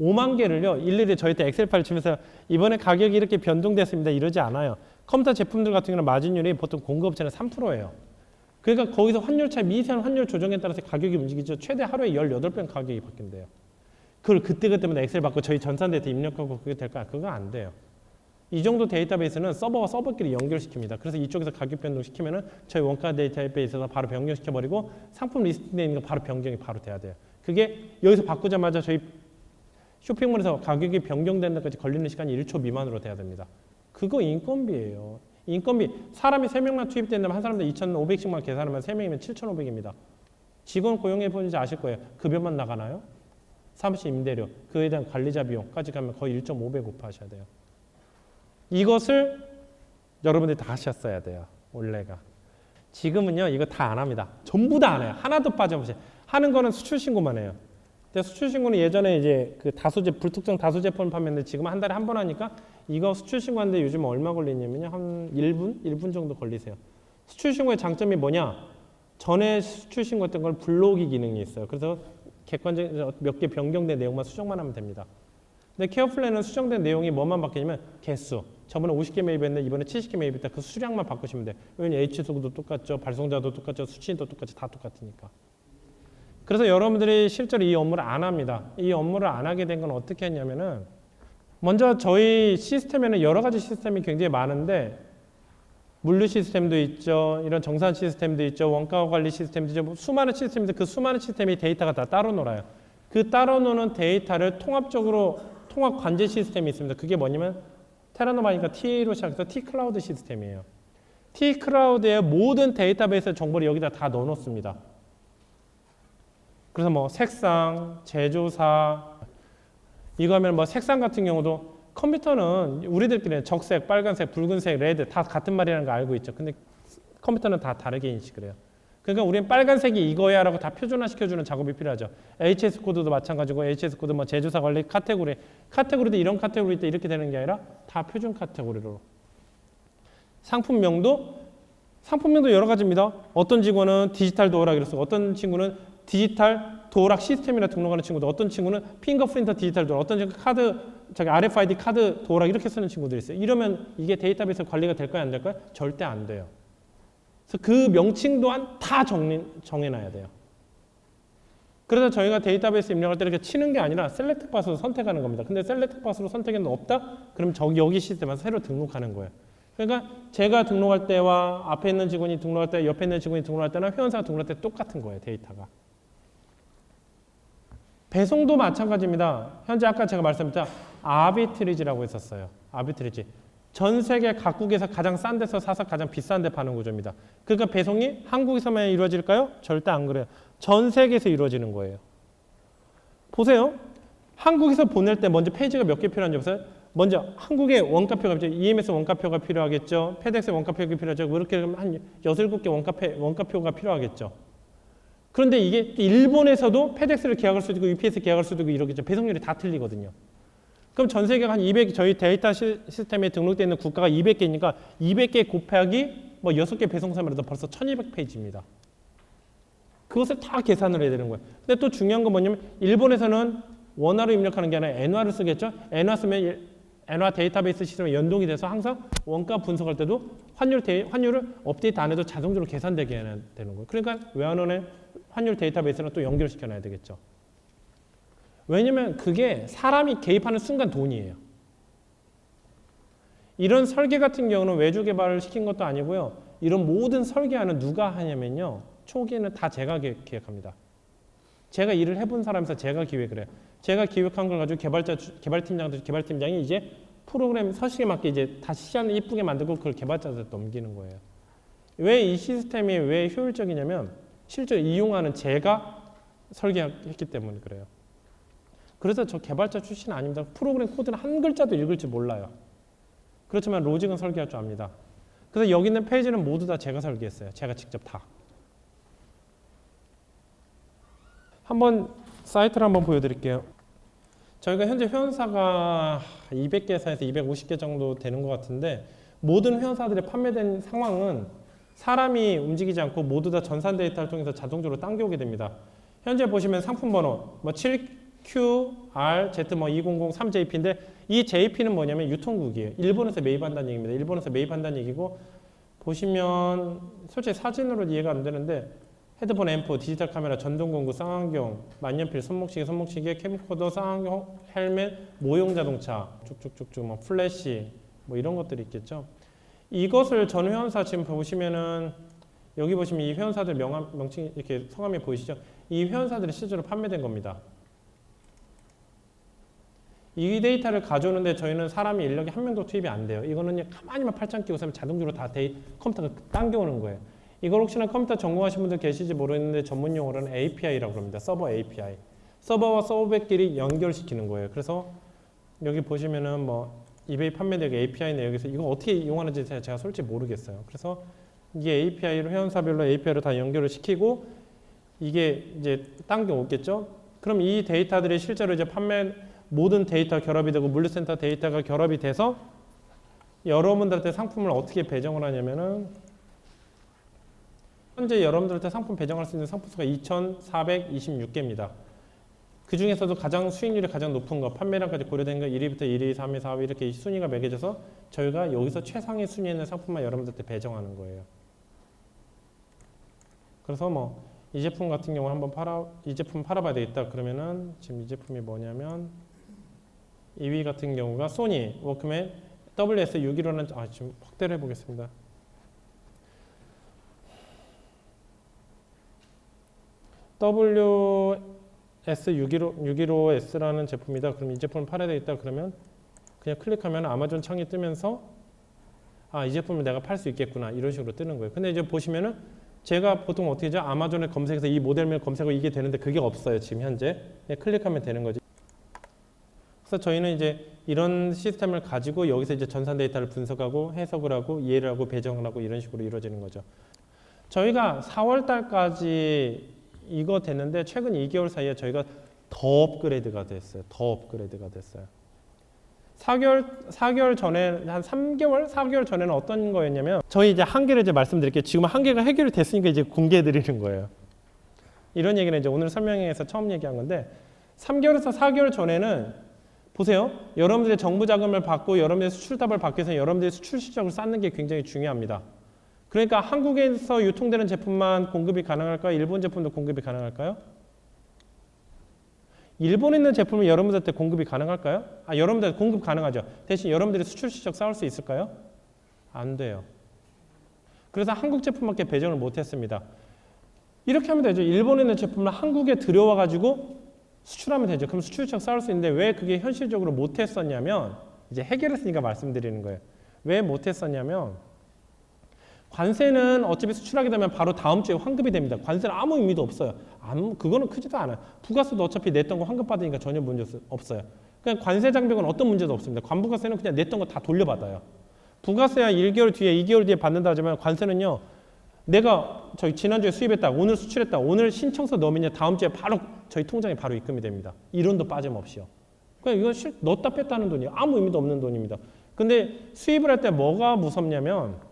5만 개를요. 일일이 저희한테 엑셀 파일 주면서 이번에 가격이 이렇게 변동됐습니다. 이러지 않아요. 컴퓨터 제품들 같은 경우는 마진율이 보통 공급업체는 3%예요. 그러니까 거기서 환율 차이, 미세한 환율 조정에 따라서 가격이 움직이죠. 최대 하루에 18배 가격이 바뀐대요. 그걸 그때그때마다 엑셀 받고 저희 전산 데이터 입력하고 그게 될까? 그거 안 돼요. 이 정도 데이터베이스는 서버와 서버끼리 연결시킵니다. 그래서 이쪽에서 가격 변동시키면은 저희 원가 데이터베이스에서 바로 변경시켜버리고 상품 리스팅되어 있는 거 바로 변경이 바로 돼야 돼요. 그게 여기서 바꾸자마자 저희 쇼핑몰에서 가격이 변경되는 데까지 걸리는 시간이 1초 미만으로 돼야 됩니다. 그거 인건비예요. 인건비, 사람이 3명만 투입된다면 한 사람당 2,500씩만 계산하면 3명이면 7,500입니다. 직원 고용해 보는지 아실 거예요. 급여만 나가나요? 사무실 임대료, 그에 대한 관리자 비용까지 가면 거의 1.5배 곱하셔야 돼요. 이것을 여러분들이 다 하셨어야 돼요. 원래가. 지금은요. 이거 다 안 합니다. 전부 다 안 해요. 하나도 빠짐없이. 하는 거는 수출 신고만 해요. 근데 수출 신고는 예전에 이제 그 다수제 불특정 다수제 폰 판매인데 지금 한 달에 한 번 하니까 이거 수출 신고하는데 요즘 얼마 걸리냐면요. 한 1분 정도 걸리세요. 수출 신고의 장점이 뭐냐? 전에 수출 신고했던 걸 불러오기 기능이 있어요. 그래서 객관적인 몇 개 변경된 내용만 수정만 하면 됩니다. 근데 케어플랜은 수정된 내용이 뭐만 바뀌냐면 개수. 저번에 50개 매입했는데 이번에 70개 매입했다. 그 수량만 바꾸시면 돼요. 왜냐면 H수도 똑같죠. 발송자도 똑같죠. 수취인도 똑같이 다 똑같으니까. 그래서 여러분들이 실제로 이 업무를 안 합니다. 이 업무를 안 하게 된 건 어떻게 했냐면은 먼저 저희 시스템에는 여러 가지 시스템이 굉장히 많은데 물류 시스템도 있죠. 이런 정산 시스템도 있죠. 원가 관리 시스템도 있죠. 수많은 시스템인데 그 수많은 시스템이 데이터가 다 따로 놀아요. 그 따로 노는 데이터를 통합적으로 통합 관제 시스템이 있습니다. 그게 뭐냐면 테라노마니까 TA로 시작해서 T클라우드 시스템이에요. T클라우드의 모든 데이터베이스 정보를 여기다 다 넣어놓습니다. 그래서 뭐 색상, 제조사 이거 하면 뭐 색상 같은 경우도 컴퓨터는 우리들끼리 적색, 빨간색, 붉은색, 레드 다 같은 말이라는 거 알고 있죠. 근데 컴퓨터는 다 다르게 인식을 해요. 그러니까 우리는 빨간색이 이거야 라고 다 표준화 시켜주는 작업이 필요하죠. HS 코드도 마찬가지고 HS 코드 뭐 제조사 관리 카테고리도 이런 카테고리 때 이렇게 되는 게 아니라 다 표준 카테고리로. 상품명도 여러 가지입니다. 어떤 직원은 디지털 도어락 이랬어. 어떤 친구는 디지털 도어락 시스템이라 등록하는 친구도, 어떤 친구는 핑거프린터 디지털 도어락, 어떤 친구는 카드, RFID 카드 도어락 이렇게 쓰는 친구들이 있어요. 이러면 이게 데이터베이스 관리가 될까요? 안 될까요? 절대 안 돼요. 그래서 그 명칭 또한 다 정해놔야 돼요. 그래서 저희가 데이터베이스 입력할 때 이렇게 치는 게 아니라 셀렉트 팟으로 선택하는 겁니다. 근데 셀렉트 팟으로 선택했는데 없다? 그럼 여기 시스템에서 새로 등록하는 거예요. 그러니까 제가 등록할 때와 앞에 있는 직원이 등록할 때, 옆에 있는 직원이 등록할 때나 회원사가 등록할 때 똑같은 거예요, 데이터가. 배송도 마찬가지입니다. 현재 아까 제가 말씀드렸죠. 아비트리지라고 했었어요. 아비트리지. 전 세계 각국에서 가장 싼 데서 사서 가장 비싼 데 파는 구조입니다. 그러니까 배송이 한국에서만 이루어질까요? 절대 안 그래요. 전 세계에서 이루어지는 거예요. 보세요. 한국에서 보낼 때 먼저 페이지가 몇 개 필요한지 보세요. 먼저 한국의 원가표가 있죠. EMS 원가표가 필요하겠죠. 페덱스 원가표가 필요하죠. 그렇게 한 6, 7개 원가표가 필요하겠죠. 그런데 이게 일본에서도 페덱스를 계약할 수도 있고 UPS 계약할 수도 있고 이러겠죠. 배송률이 다 틀리거든요. 그럼 전 세계가 한 200, 저희 데이터 시스템에 등록되어 있는 국가가 200개니까 200개 곱하기 뭐 6개 배송사면 해도 벌써 1200페이지입니다. 그것을 다 계산을 해야 되는 거예요. 근데 또 중요한 건 뭐냐면 일본에서는 원화로 입력하는 게 아니라 엔화를 쓰겠죠. 엔화 쓰면 엔화 데이터베이스 시스템에 연동이 돼서 항상 원가 분석할 때도 환율을 업데이트 안 해도 자동적으로 계산되게 해야 되는 거예요. 그러니까 외환원의 환율 데이터베이스랑 또 연결시켜놔야 되겠죠. 왜냐면 그게 사람이 개입하는 순간 돈이에요. 이런 설계 같은 경우는 외주 개발을 시킨 것도 아니고요. 이런 모든 설계안은 누가 하냐면요. 초기에는 다 제가 기획합니다. 제가 일을 해본 사람에서 제가 기획을 해요. 제가 기획한 걸 가지고 개발팀장이 이제 프로그램 서식에 맞게 이제 다시 시안을 이쁘게 만들고 그걸 개발자한테 넘기는 거예요. 왜 이 시스템이 왜 효율적이냐면 실제로 이용하는 제가 설계했기 때문에 그래요. 그래서 저 개발자 출신 아닙니다. 프로그램 코드는 한 글자도 읽을 줄 몰라요. 그렇지만 로직은 설계할 줄 압니다. 그래서 여기 있는 페이지는 모두 다 제가 설계했어요. 제가 직접 다. 한번 사이트를 한번 보여드릴게요. 저희가 현재 회원사가 200개에서 250개 정도 되는 것 같은데 모든 회원사들이 판매된 상황은 사람이 움직이지 않고 모두 다 전산 데이터를 통해서 자동적으로 당겨오게 됩니다. 현재 보시면 상품 번호 뭐 7QR 뭐 2003JP인데 이 JP는 뭐냐면 유통국이에요. 일본에서 매입한다는 얘기입니다. 일본에서 매입한다는 얘기고 보시면 솔직히 사진으로 이해가 안 되는데 헤드폰 M4, 디지털 카메라, 전동 공구, 쌍안경, 만년필, 손목시계, 캠코더, 쌍안경, 헬멧, 모용 자동차, 쭉쭉쭉쭉 뭐 플래시 뭐 이런 것들이 있겠죠. 이것을 전 회원사 지금 보시면은 여기 보시면 이 회원사들 명칭 이렇게 성함이 보이시죠? 이 회원사들이 실제로 판매된 겁니다. 이 데이터를 가져오는데 저희는 사람이 인력이 한 명도 투입이 안 돼요. 이거는 가만히만 팔짱 끼고 있으면 자동적으로 다 컴퓨터가 당겨오는 거예요. 이걸 혹시나 컴퓨터 전공하신 분들 계실지 모르겠는데 전문 용어로는 API라고 합니다. 서버 API. 서버와 서버끼리 연결시키는 거예요. 그래서 여기 보시면은 뭐 이베이 판매되고 API는 여기서 이거 어떻게 이용하는지 제가 솔직히 모르겠어요. 그래서 이게 API로 회원사별로 API로 다 연결을 시키고 이게 이제 당겨 오겠죠. 그럼 이 데이터들이 실제로 이제 판매 모든 데이터 결합이 되고 물류센터 데이터가 결합이 돼서 여러분들한테 상품을 어떻게 배정을 하냐면은 현재 여러분들한테 상품 배정할 수 있는 상품 수가 2,426개입니다. 그 중에서도 가장 수익률이 가장 높은 거, 판매량까지 고려된 거 1위부터 1위, 3위, 4위 이렇게 순위가 매겨져서 저희가 여기서 최상위 순위에 있는 상품만 여러분들한테 배정하는 거예요. 그래서 뭐 이 제품 같은 경우는 이 제품 팔아봐야 되겠다. 그러면은 지금 이 제품이 뭐냐면 2위 같은 경우가 소니 워크맨 WS615는 지금 확대를 해보겠습니다. WS615S라는 제품이다. 그럼 이 제품을 팔아야 되겠다. 그러면 그냥 클릭하면 아마존 창이 뜨면서 이 제품을 내가 팔 수 있겠구나. 이런 식으로 뜨는 거예요. 근데 이제 보시면은 제가 보통 어떻게 하죠? 아마존에 검색해서 이 모델명 검색하고 이게 되는데 그게 없어요. 지금 현재. 그냥 클릭하면 되는 거지. 그래서 저희는 이제 이런 시스템을 가지고 여기서 이제 전산 데이터를 분석하고 해석을 하고 이해를 하고 배정을 하고 이런 식으로 이루어지는 거죠. 저희가 4월 달까지 이거 됐는데 최근 2개월 사이에 저희가 더 업그레이드가 됐어요. 더 업그레이드가 됐어요. 4개월 전에 한 4개월 전에는 어떤 거였냐면 저희 이제 한계를 이제 말씀드릴게요. 지금 한계가 해결이 됐으니까 이제 공개해 드리는 거예요. 이런 얘기는 이제 오늘 설명회에서 처음 얘기한 건데 3개월에서 4개월 전에는 보세요. 여러분들의 정부 자금을 받고 여러분들의 수출답을 받기 위해서 여러분들의 수출 실적을 쌓는 게 굉장히 중요합니다. 그러니까 한국에서 유통되는 제품만 공급이 가능할까요? 일본 제품도 공급이 가능할까요? 일본에 있는 제품을 여러분들한테 공급이 가능할까요? 여러분들 공급 가능하죠. 대신 여러분들이 수출 실적 쌓을 수 있을까요? 안 돼요. 그래서 한국 제품밖에 배정을 못했습니다. 이렇게 하면 되죠. 일본에 있는 제품을 한국에 들여와 가지고 수출하면 되죠. 그럼 수출 실적 쌓을 수 있는데 왜 그게 현실적으로 못했었냐면 이제 해결했으니까 말씀드리는 거예요. 왜 못했었냐면 관세는 어차피 수출하게 되면 바로 다음 주에 환급이 됩니다. 관세는 아무 의미도 없어요. 그거는 크지도 않아요. 부가세도 어차피 냈던 거 환급받으니까 전혀 문제 없어요. 그냥 관세 장벽은 어떤 문제도 없습니다. 관부가세는 그냥 냈던 거 다 돌려받아요. 부가세야 1개월 뒤에 2개월 뒤에 받는다 하지만 관세는요. 내가 저희 지난주에 수입했다. 오늘 수출했다. 오늘 신청서 넣으면 다음 주에 바로 저희 통장에 바로 입금이 됩니다. 1원도 빠짐없이요. 그냥 이건 넣었다 뺐다는 돈이에요. 아무 의미도 없는 돈입니다. 근데 수입을 할 때 뭐가 무섭냐면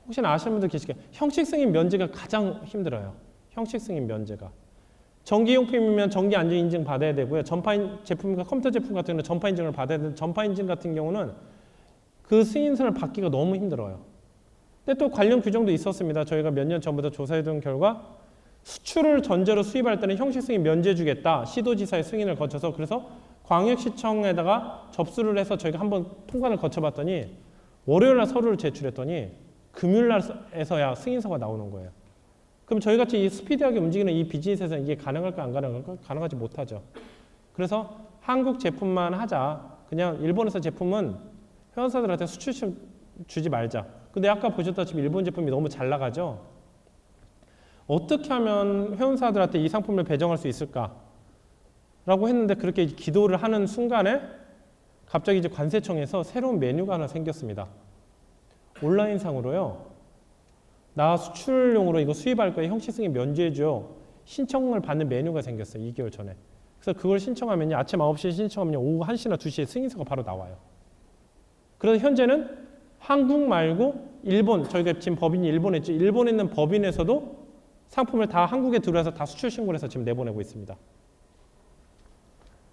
혹시나 아시는 분들 계실까요? 형식 승인 면제가 가장 힘들어요. 형식 승인 면제가. 전기용품이면 전기 안전 인증 받아야 되고요. 전파 제품과 컴퓨터 제품 같은 경우는 전파 인증을 받아야 되는데 전파 인증 같은 경우는 그 승인서를 받기가 너무 힘들어요. 근데 또 관련 규정도 있었습니다. 저희가 몇 년 전부터 조사해둔 결과 수출을 전제로 수입할 때는 형식 승인 면제 주겠다. 시도지사의 승인을 거쳐서 그래서 광역시청에다가 접수를 해서 저희가 한번 통관을 거쳐봤더니 월요일날 서류를 제출했더니 금요일날에서야 승인서가 나오는 거예요. 그럼 저희같이 이 스피디하게 움직이는 이 비즈니스에서 이게 가능할까 안 가능할까? 가능하지 못하죠. 그래서 한국 제품만 하자. 그냥 일본에서 제품은 회원사들한테 수출시 주지 말자. 근데 아까 보셨다시피 일본 제품이 너무 잘 나가죠. 어떻게 하면 회원사들한테 이 상품을 배정할 수 있을까? 라고 했는데 그렇게 기도를 하는 순간에 갑자기 이제 관세청에서 새로운 메뉴가 하나 생겼습니다. 온라인상으로요. 나 수출용으로 이거 수입할 거에 형식 승인 면제해줘. 신청을 받는 메뉴가 생겼어요. 2개월 전에. 그래서 그걸 신청하면 아침 9시에 신청하면 오후 1시나 2시에 승인서가 바로 나와요. 그래서 현재는 한국 말고 일본, 저희가 지금 법인이 일본에 있죠. 일본에 있는 법인에서도 상품을 다 한국에 들어와서 다 수출 신고를 해서 지금 내보내고 있습니다.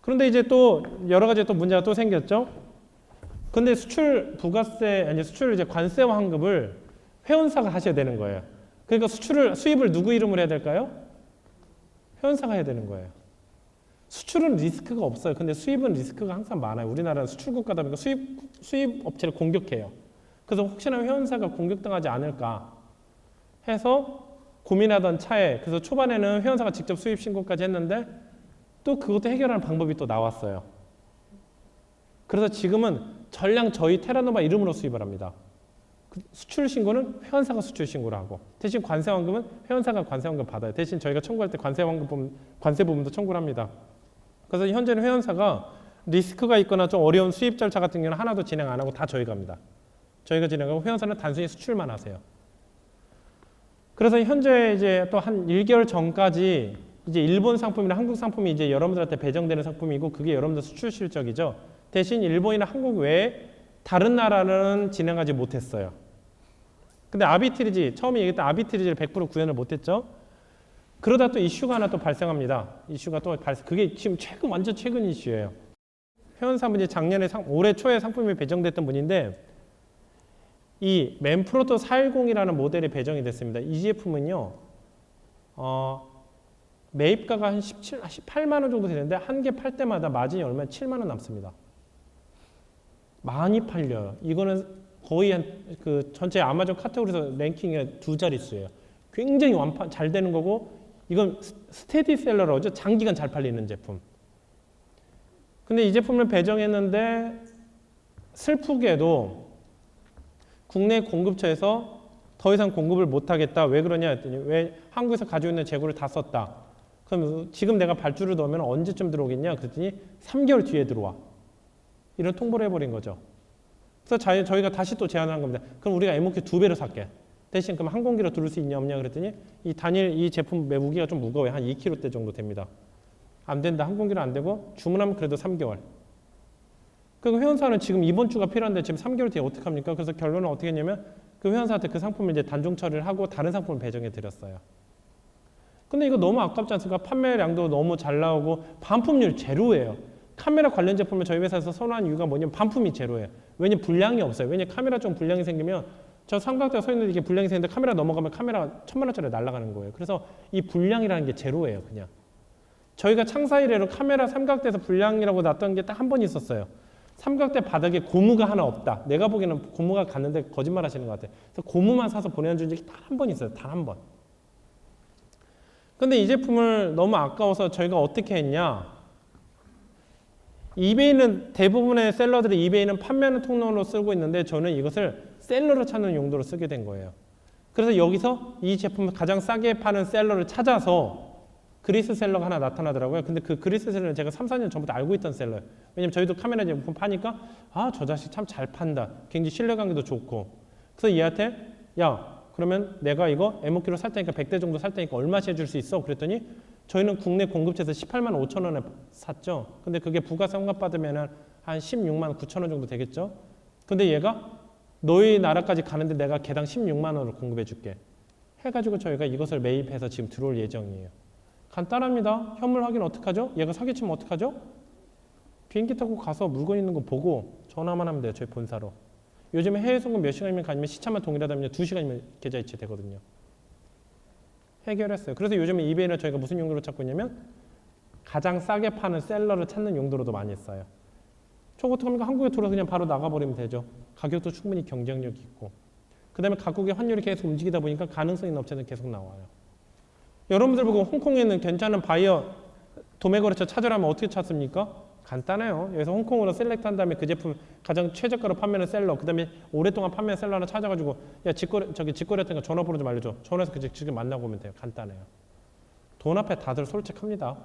그런데 이제 또 여러 가지 또 문제가 또 생겼죠. 근데 수출 부가세, 아니 수출 이제 관세와 환급을 회원사가 하셔야 되는 거예요. 그러니까 수입을 누구 이름으로 해야 될까요? 회원사가 해야 되는 거예요. 수출은 리스크가 없어요. 근데 수입은 리스크가 항상 많아요. 우리나라는 수출국가다 보니까 수입 업체를 공격해요. 그래서 혹시나 회원사가 공격당하지 않을까 해서 고민하던 차에 그래서 초반에는 회원사가 직접 수입 신고까지 했는데 또 그것도 해결하는 방법이 또 나왔어요. 그래서 지금은 전량 저희 테라노바 이름으로 수입을 합니다. 수출 신고는 회원사가 수출 신고를 하고 대신 관세 환급은 회원사가 관세 환급 받아요. 대신 저희가 청구할 때 관세 부분도 청구를 합니다. 그래서 현재는 회원사가 리스크가 있거나 좀 어려운 수입 절차 같은 경우는 하나도 진행 안 하고 다 저희가 합니다. 저희가 진행하고 회원사는 단순히 수출만 하세요. 그래서 현재 이제 또 한 1개월 전까지 이제 일본 상품이나 한국 상품이 이제 여러분들한테 배정되는 상품이고 그게 여러분들 수출 실적이죠. 대신 일본이나 한국 외에 다른 나라는 진행하지 못했어요. 근데 아비트리지 처음에 얘기했던 아비트리지를 100% 구현을 못했죠. 그러다 또 이슈가 하나 또 발생합니다. 이슈가 또 그게 지금 완전 최근 이슈예요. 회원사분이 작년에 올해 초에 상품이 배정됐던 분인데 이 맨프로토 410이라는 모델이 배정이 됐습니다. 이 제품은요. 매입가가 한 18만 원 정도 되는데 한 개 팔 때마다 마진이 얼마나 7만 원 남습니다. 많이 팔려요. 이거는 거의 그 전체 아마존 카테고리에서 랭킹의 2자릿수예요. 굉장히 잘 되는 거고 이건 스테디셀러라고 하죠. 장기간 잘 팔리는 제품. 근데 이 제품을 배정했는데 슬프게도 국내 공급처에서 더 이상 공급을 못하겠다. 왜 그러냐 했더니 왜 한국에서 가지고 있는 재고를 다 썼다. 그럼 지금 내가 발주를 넣으면 언제쯤 들어오겠냐? 그랬더니 3개월 뒤에 들어와. 이런 통보를 해버린 거죠. 그래서 저희가 다시 또 제안을 한 겁니다. 그럼 우리가 MOQ 2배로 살게. 대신 그럼 항공기로 들을 수 있냐 없냐 그랬더니 이 제품 무게가 좀 무거워요. 한 2kg 정도 됩니다. 안 된다. 항공기로 안 되고 주문하면 그래도 3개월. 그리고 회원사는 지금 이번 주가 필요한데 지금 3개월 뒤에 어떻게 합니까? 그래서 결론은 어떻게 했냐면 그 회원사한테 그 상품을 이제 단종 처리를 하고 다른 상품을 배정해 드렸어요. 근데 이거 너무 아깝지 않습니까? 판매량도 너무 잘 나오고 반품률 제로예요. 카메라 관련 제품을 저희 회사에서 선호한 이유가 뭐냐면 반품이 제로예요. 왜냐면 불량이 없어요. 왜냐면 카메라 좀 불량이 생기면 저 삼각대가 서 있는데 이게 불량이 생기는데 카메라 넘어가면 카메라가 1,000만 원짜리 날아가는 거예요. 그래서 이 불량이라는 게 제로예요. 그냥. 저희가 창사 이래로 카메라 삼각대에서 불량이라고 났던 게 딱 한 번 있었어요. 삼각대 바닥에 고무가 하나 없다. 내가 보기에는 고무가 갔는데 거짓말 하시는 것 같아요. 그래서 고무만 사서 보내준 적이 단 한 번 있어요. 단 한 번. 근데 이 제품을 너무 아까워서 저희가 어떻게 했냐. 이베이는 대부분의 셀러들이 이베이는 판매하는 통로로 쓰고 있는데 저는 이것을 셀러를 찾는 용도로 쓰게 된 거예요. 그래서 여기서 이 제품을 가장 싸게 파는 셀러를 찾아서 그리스 셀러가 하나 나타나더라고요. 근데 그 그리스 셀러는 제가 3, 4년 전부터 알고 있던 셀러예요. 왜냐면 저희도 카메라 제품 파니까 저 자식 참 잘 판다. 굉장히 신뢰관계도 좋고. 그래서 얘한테 야 그러면 내가 이거 MOQ로 살 테니까 100대 정도 살 테니까 얼마씩 해줄 수 있어? 그랬더니 저희는 국내 공급처에서 18만 5천 원에 샀죠. 근데 그게 부가세 환급받으면 한 16만 9천 원 정도 되겠죠. 근데 얘가 너희 나라까지 가는데 내가 개당 16만 원을 공급해 줄게. 해가지고 저희가 이것을 매입해서 지금 들어올 예정이에요. 간단합니다. 현물 확인 어떡하죠? 얘가 사기치면 어떡하죠? 비행기 타고 가서 물건 있는 거 보고 전화만 하면 돼요. 저희 본사로. 요즘에 해외 송금 몇 시간이면 가면 시차만 동일하다면 2시간이면 계좌 이체 되거든요. 해결했어요. 그래서 요즘에 이베이는 저희가 무슨 용도로 찾고 있냐면 가장 싸게 파는 셀러를 찾는 용도로도 많이 써요. 저거 어떻게 합니까? 한국에 들어서 그냥 바로 나가버리면 되죠. 가격도 충분히 경쟁력이 있고. 그 다음에 각국의 환율이 계속 움직이다 보니까 가능성 있는 업체는 계속 나와요. 여러분들 보고 홍콩에 있는 괜찮은 바이어 도매거래처 찾으라면 어떻게 찾습니까? 간단해요. 여기서 홍콩으로 셀렉트 한 다음에 그 제품 가장 최저가로 판매하는 셀러, 그 다음에 오랫동안 판매한 셀러 하나 찾아가지고 야 직거래 했으니까 전화번호 좀 알려줘. 전화해서 지금 만나고 오면 돼요. 간단해요. 돈 앞에 다들 솔직합니다.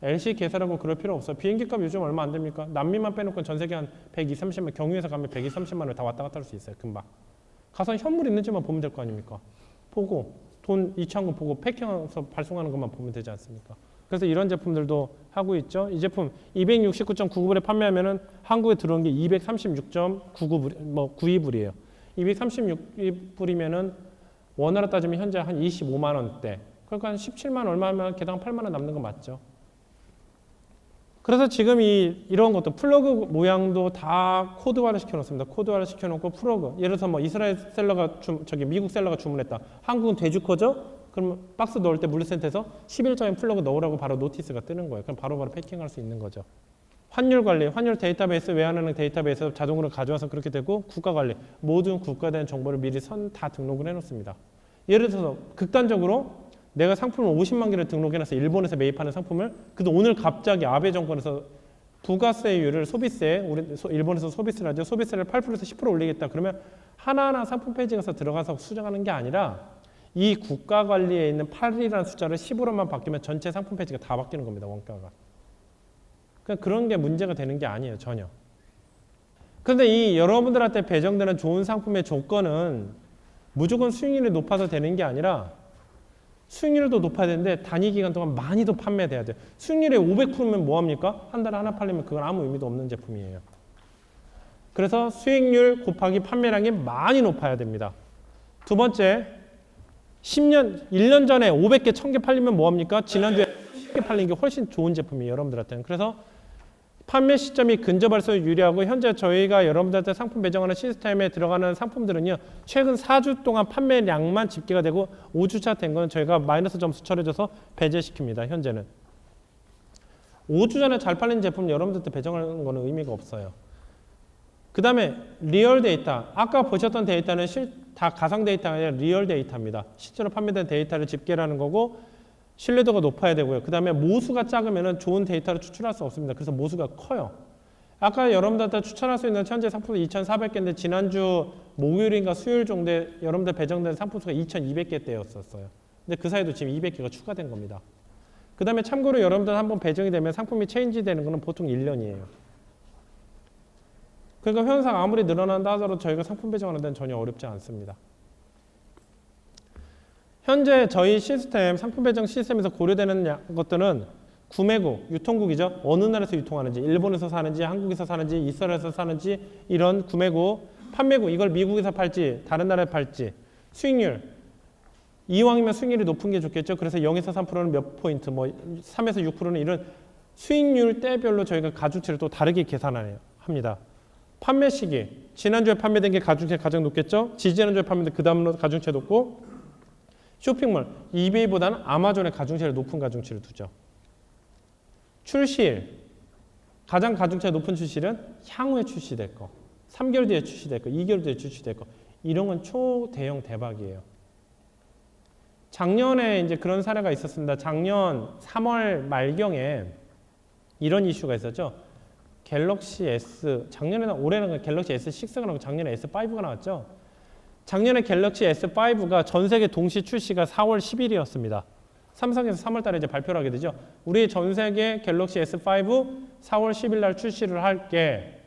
LC 계산하고 그럴 필요 없어요. 비행기값 요즘 얼마 안 됩니까? 남미만 빼놓고 전 세계 한 120, 30만, 경유해서 가면 120, 30만 원 다 왔다 갔다 할 수 있어요. 금방. 가서 현물 있는지만 보면 될 거 아닙니까? 보고 돈 이체한 거 보고 패킹해서 발송하는 것만 보면 되지 않습니까? 그래서 이런 제품들도 하고 있죠. 이 제품 269.99불에 판매하면은 한국에 들어온 게 236.99불, 92불이에요. 236불이면은 원화로 따지면 현재 한 25만 원대. 그러니까 한 17만 얼마 하면 개당 8만 원 남는 거 맞죠? 그래서 지금 이런 것도 플러그 모양도 다 코드화를 시켜놓습니다. 코드화를 시켜놓고 플러그. 예를 들어서 이스라엘 셀러가 미국 셀러가 주문했다. 한국은 돼지코죠? 그러면 박스 넣을 때 물류센터에서 11점인 플러그 넣으라고 바로 노티스가 뜨는 거예요. 그럼 바로바로 패킹할 수 있는 거죠. 환율 관리, 환율 데이터베이스, 외환은행 데이터베이스 자동으로 가져와서 그렇게 되고 국가 관리, 모든 국가에 대한 정보를 미리 다 등록을 해놓습니다. 예를 들어서 극단적으로 내가 상품을 50만 개를 등록해놔서 일본에서 매입하는 상품을 그래도 오늘 갑자기 아베 정권에서 부가세율을 일본에서 소비세를 하죠. 소비세를 8%에서 10% 올리겠다. 그러면 하나하나 상품 페이지에 가서 들어가서 수정하는 게 아니라 이 국가 관리에 있는 8이라는 숫자를 10으로만 바뀌면 전체 상품 페이지가 다 바뀌는 겁니다. 원가가. 그러니까 그런 게 문제가 되는 게 아니에요. 전혀. 그런데 여러분들한테 배정되는 좋은 상품의 조건은 무조건 수익률이 높아서 되는 게 아니라 수익률도 높아야 되는데 단위 기간 동안 많이도 판매돼야 돼요. 수익률이 500%면 뭐합니까? 한 달에 하나 팔리면 그건 아무 의미도 없는 제품이에요. 그래서 수익률 곱하기 판매량이 많이 높아야 됩니다. 두 번째, 1년 전에 500개, 1000개 팔리면 뭐합니까? 지난주에 10개 팔린 게 훨씬 좋은 제품이에요, 여러분들한테는. 그래서 판매 시점이 근접할수록 유리하고, 현재 저희가 여러분들한테 상품 배정하는 시스템에 들어가는 상품들은요, 최근 4주 동안 판매량만 집계가 되고 5주차 된 건 저희가 마이너스 점수 처리해줘서 배제시킵니다. 현재는 5주 전에 잘 팔린 제품 여러분들한테 배정하는 거는 의미가 없어요. 그 다음에 리얼 데이터, 아까 보셨던 데이터는 다 가상 데이터가 아니라 리얼 데이터입니다. 실제로 판매된 데이터를 집계하는 거고, 신뢰도가 높아야 되고요. 그 다음에 모수가 작으면 좋은 데이터를 추출할 수 없습니다. 그래서 모수가 커요. 아까 여러분들한테 추천할 수 있는 현재 상품은 2,400개인데 지난주 목요일인가 수요일 정도에 여러분들 배정된 상품 수가 2,200개대였었어요. 근데 그 사이도 지금 200개가 추가된 겁니다. 그 다음에 참고로 여러분들 한번 배정이 되면 상품이 체인지 되는 거는 보통 1년이에요. 그러니까 현상 아무리 늘어난다 하더라도 저희가 상품 배정하는 데는 전혀 어렵지 않습니다. 현재 저희 시스템, 상품 배정 시스템에서 고려되는 것들은 구매국, 유통국이죠. 어느 나라에서 유통하는지, 일본에서 사는지, 한국에서 사는지, 이스라엘에서 사는지, 이런 구매국, 판매국, 이걸 미국에서 팔지, 다른 나라에 팔지, 수익률, 이왕이면 수익률이 높은 게 좋겠죠. 그래서 0에서 3%는 몇 포인트, 뭐 3에서 6%는 이런 수익률 때별로 저희가 가중치를 또 다르게 계산합니다. 판매 시기, 지난주에 판매된 게 가중치가 가장 높겠죠. 지지난주에 판매된 그 다음으로 가중치가 높고, 쇼핑몰, 이베이보다는 아마존의 가중치를 높은 가중치를 두죠. 출시일, 가장 가중치가 높은 출시일은 향후에 출시될 거, 3개월 뒤에 출시될 거, 2개월 뒤에 출시될 거, 이런 건 초대형 대박이에요. 작년에 이제 그런 사례가 있었습니다. 작년 3월 말경에 이런 이슈가 있었죠. 갤럭시 S, 작년에나 올해는 갤럭시 S6가 나오고 작년에 S5가 나왔죠. 작년에 갤럭시 S5가 전 세계 동시 출시가 4월 10일이었습니다. 삼성에서 3월 달에 이제 발표를 하게 되죠. 우리 전 세계 갤럭시 S5 4월 10일 날 출시를 할게